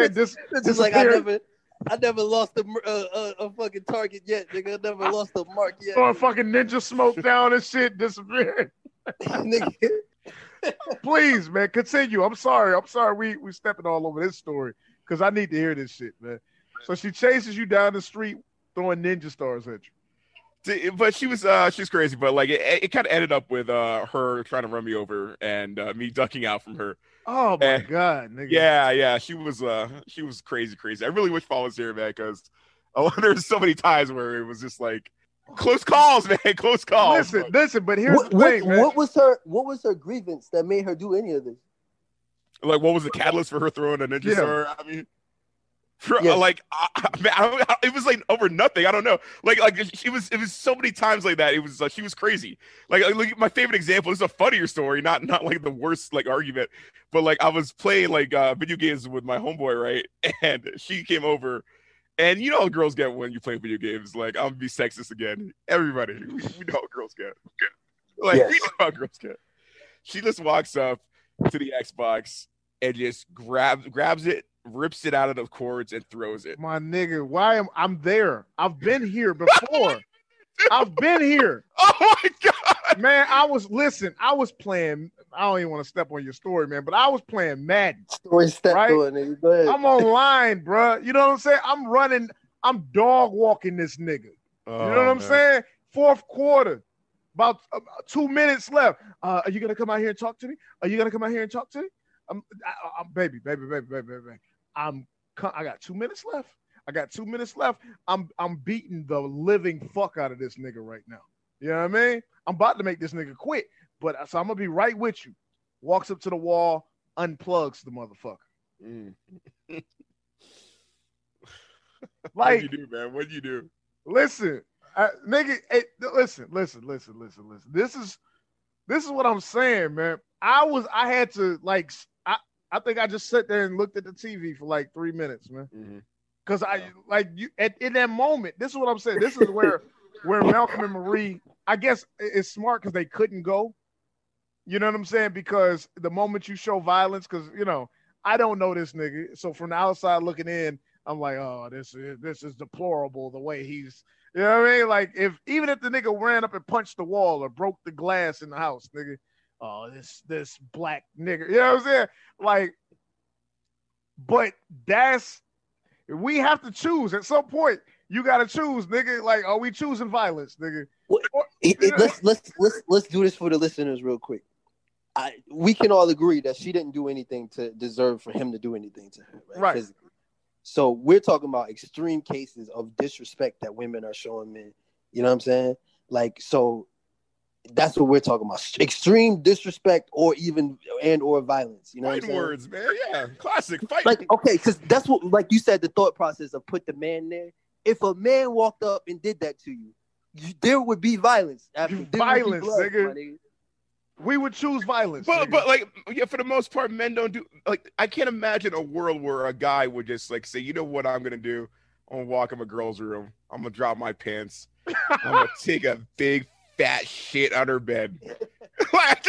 is like I never lost a fucking target yet, nigga. I never lost a mark yet. Throwing fucking ninja smoke down and shit, disappeared. Please, man, continue. I'm sorry. We stepping all over this story because I need to hear this shit, man. So she chases you down the street, throwing ninja stars at you. But she was crazy. But like it kind of ended up with her trying to run me over and me ducking out from her. Oh my god, nigga. Yeah. She was crazy. I really wish Paul was here, man, because there's so many times where it was just like close calls, man. Close calls. Listen. But here's the thing, man. What was her grievance that made her do any of this? Like, what was the catalyst for her throwing a ninja star? I mean. It was like over nothing. I don't know. Like it was so many times like that. It was she was crazy. Like my favorite example is a funnier story, not like the worst like argument, but like I was playing like video games with my homeboy, right? And she came over, and you know how girls get when you play video games. Like I'm gonna be sexist again. Everybody, we know how girls get. Like we know how girls get. She just walks up to the Xbox and just grabs it, rips it out of the cords and throws it. My nigga, I'm there? I've been here before. I've been here. Oh my god, man! I was playing. I don't even want to step on your story, man, but I was playing Madden. Story step right? to it, nigga. Go ahead. I'm online, bro. You know what I'm saying? I'm running. I'm dog walking this nigga. You know what I'm saying? Fourth quarter, about 2 minutes left. Are you gonna come out here and talk to me? Baby. I got 2 minutes left. I'm beating the living fuck out of this nigga right now. You know what I mean? I'm about to make this nigga quit, so I'm gonna be right with you. Walks up to the wall, unplugs the motherfucker. Like, what'd you do, man? What'd you do? Listen, nigga. Hey, listen. This is what I'm saying, man. I had to like. I think I just sat there and looked at the TV for like 3 minutes, man. Because in that moment, this is what I'm saying. This is where Malcolm and Marie, I guess, is smart because they couldn't go. You know what I'm saying? Because the moment you show violence, because I don't know this nigga, so from the outside looking in, I'm like, oh, this is deplorable the way he's. You know what I mean? Like even if the nigga ran up and punched the wall or broke the glass in the house, nigga. Oh, this black nigga. You know what I'm saying? Like, but we have to choose at some point. you gotta choose, nigga. Like, are we choosing violence, nigga? Let's do this for the listeners real quick. We can all agree that she didn't do anything to deserve for him to do anything to her, right? Physically. So we're talking about extreme cases of disrespect that women are showing men. You know what I'm saying? Like, so that's what we're talking about. Extreme disrespect or violence. You know what I'm saying? Words, man. Yeah, classic fight. Like, okay, because that's what, like you said, the thought process of put the man there. If a man walked up and did that to you, there would be violence. Violence, nigga. We would choose violence. But like, yeah, for the most part, men don't do, like, I can't imagine a world where a guy would just like say, you know what I'm gonna do? I'm gonna walk in my girl's room. I'm gonna drop my pants. I'm gonna take a big fat shit on her bed. Like,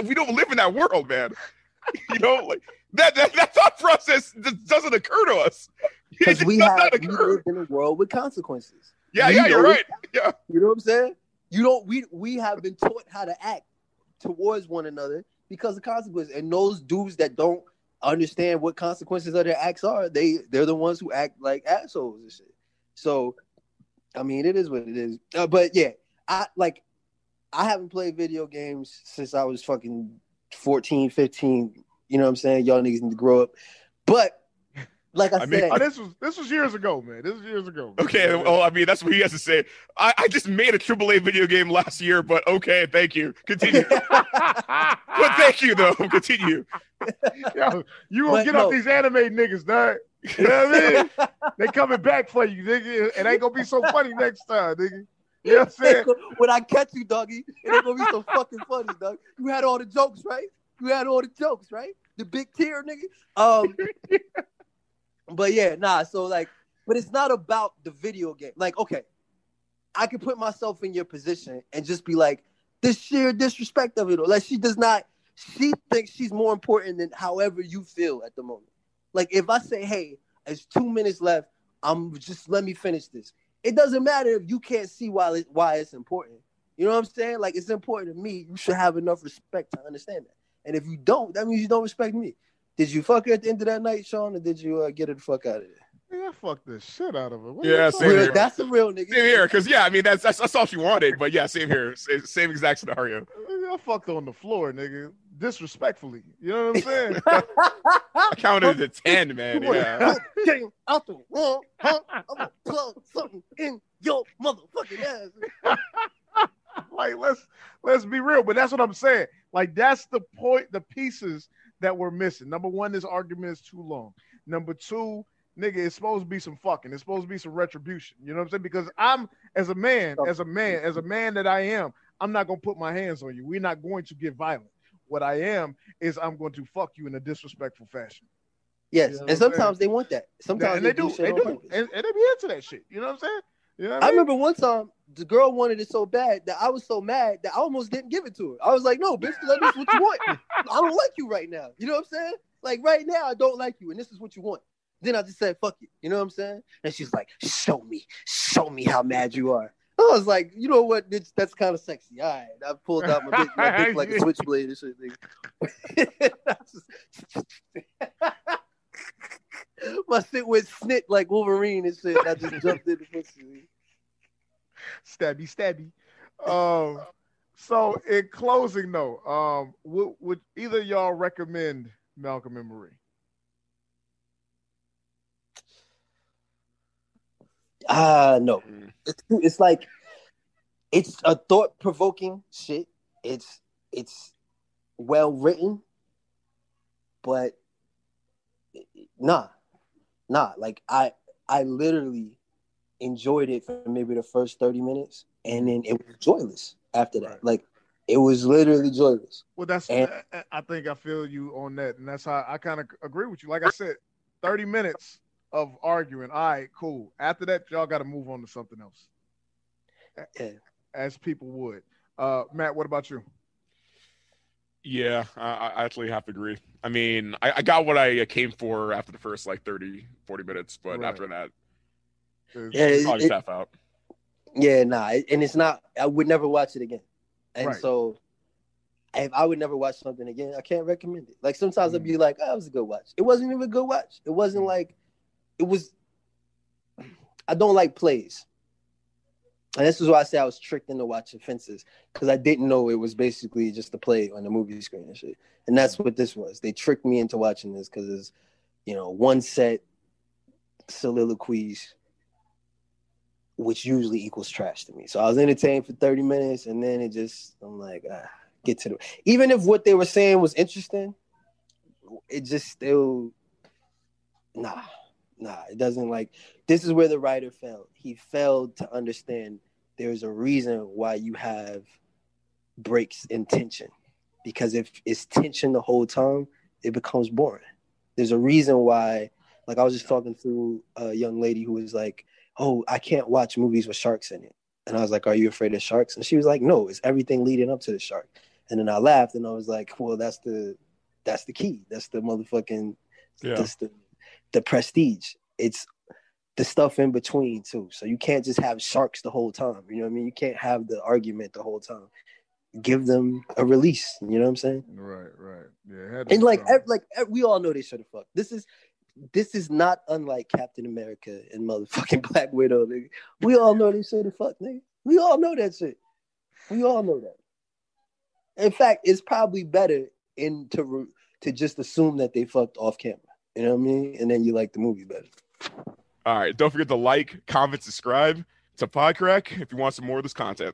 we don't live in that world, man. You know, like that thought process just doesn't occur to us. Because we live in a world with consequences. Yeah, you're right. Yeah. You know what I'm saying? We have been taught how to act towards one another because of consequences. And those dudes that don't understand what consequences of their acts are, they're the ones who act like assholes and shit. So, I mean, it is what it is. But yeah, I haven't played video games since I was fucking 14, 15. You know what I'm saying? Y'all niggas need to grow up. But like I said, this was years ago, man. This was years ago. Okay, well, I mean, that's what he has to say. I just made a AAA video game last year, but okay, thank you. Continue. But thank you, though. Continue. Yo, you gonna get off these anime niggas, dog. You know what I mean? They coming back for you, nigga. It ain't gonna be so funny next time, nigga. You know what I'm saying? When I catch you, doggy, it ain't gonna be so fucking funny, dog. You had all the jokes, right? The big tear, nigga. But yeah, so like, but it's not about the video game. Like, okay, I can put myself in your position and just be like, this sheer disrespect of it. Like, she thinks she's more important than however you feel at the moment. Like, if I say, hey, there's 2 minutes left, let me finish this. It doesn't matter if you can't see why it's important. You know what I'm saying? Like, it's important to me. You should have enough respect to understand that. And if you don't, that means you don't respect me. Did you fuck her at the end of that night, Sean, or did you get her the fuck out of there? Yeah, I fucked the shit out of her. Yeah, same here. That's the real nigga. Same here, because I mean that's all she wanted. But yeah, same here. Same exact scenario. I fucked her on the floor, nigga. Disrespectfully. You know what I'm saying? I counted to 10, man. Yeah. Getting out the wall, huh? I'm gonna plug something in your motherfucking ass. Like, let's be real, but that's what I'm saying. Like, that's the point, the pieces that we're missing. Number one, this argument is too long. Number two, nigga, it's supposed to be some fucking. It's supposed to be some retribution. You know what I'm saying? Because I'm, as a man that I am, I'm not going to put my hands on you. We're not going to get violent. What I am is I'm going to fuck you in a disrespectful fashion. Yes, you know and sometimes they want that. Sometimes and they do. And they be into that shit. You know what I'm saying? You know what I mean? remember one time the girl wanted it so bad that I was so mad that I almost didn't give it to her. I was like, no, bitch, this is what you want. I don't like you right now. You know what I'm saying? Like, right now, I don't like you, and this is what you want. Then I just said, fuck it. You know what I'm saying? And she's like, show me how mad you are. I was like, you know what, bitch, that's kind of sexy. All right. I pulled out my dick like a switchblade and shit. My shit went snit like Wolverine and shit. I just jumped in the pussy. Stabby. So in closing, though, would either of y'all recommend Malcolm and Marie? No. It's like, it's a thought-provoking shit. It's well written, but nah. Like, I literally enjoyed it for maybe the first 30 minutes, and then it was joyless after that. Right. Like, it was literally joyless. Well, I think I feel you on that, and that's how I kind of agree with you. Like I said, 30 minutes of arguing. All right, cool. After that, y'all got to move on to something else. Yeah. As people would. Matt, what about you? Yeah, I actually have to agree. I mean, I got what I came for after the first, 30, 40 minutes, but after that, I'll just half out. Yeah, nah, and it's not, I would never watch it again. And so, if I would never watch something again, I can't recommend it. Like, sometimes I'd be like, oh, it was a good watch. It wasn't even a good watch. It wasn't like, it was, I don't like plays. And this is why I say I was tricked into watching Fences, because I didn't know it was basically just a play on the movie screen and shit. And that's what this was. They tricked me into watching this because it's, one set soliloquies, which usually equals trash to me. So I was entertained for 30 minutes, and then I'm like, get to the. Even if what they were saying was interesting, it just still, nah, it doesn't like. This is where the writer failed. He failed to understand there's a reason why you have breaks in tension, because if it's tension the whole time, it becomes boring. There's a reason why. Like, I was just talking to a young lady who was like, "Oh, I can't watch movies with sharks in it." And I was like, "Are you afraid of sharks?" And she was like, "No, it's everything leading up to the shark." And then I laughed and I was like, "Well, that's the key. That's the motherfucking that's the prestige. It's the stuff in between too. So you can't just have sharks the whole time. You know what I mean? You can't have the argument the whole time. Give them a release. You know what I'm saying?" Right. Yeah. And we all know they should have fucked. This is not unlike Captain America and motherfucking Black Widow, nigga. We all know they should have fucked, nigga. We all know that shit. We all know that. In fact, it's probably better to just assume that they fucked off camera. You know what I mean? And then you like the movie better. All right. Don't forget to like, comment, subscribe to PodCrack if you want some more of this content.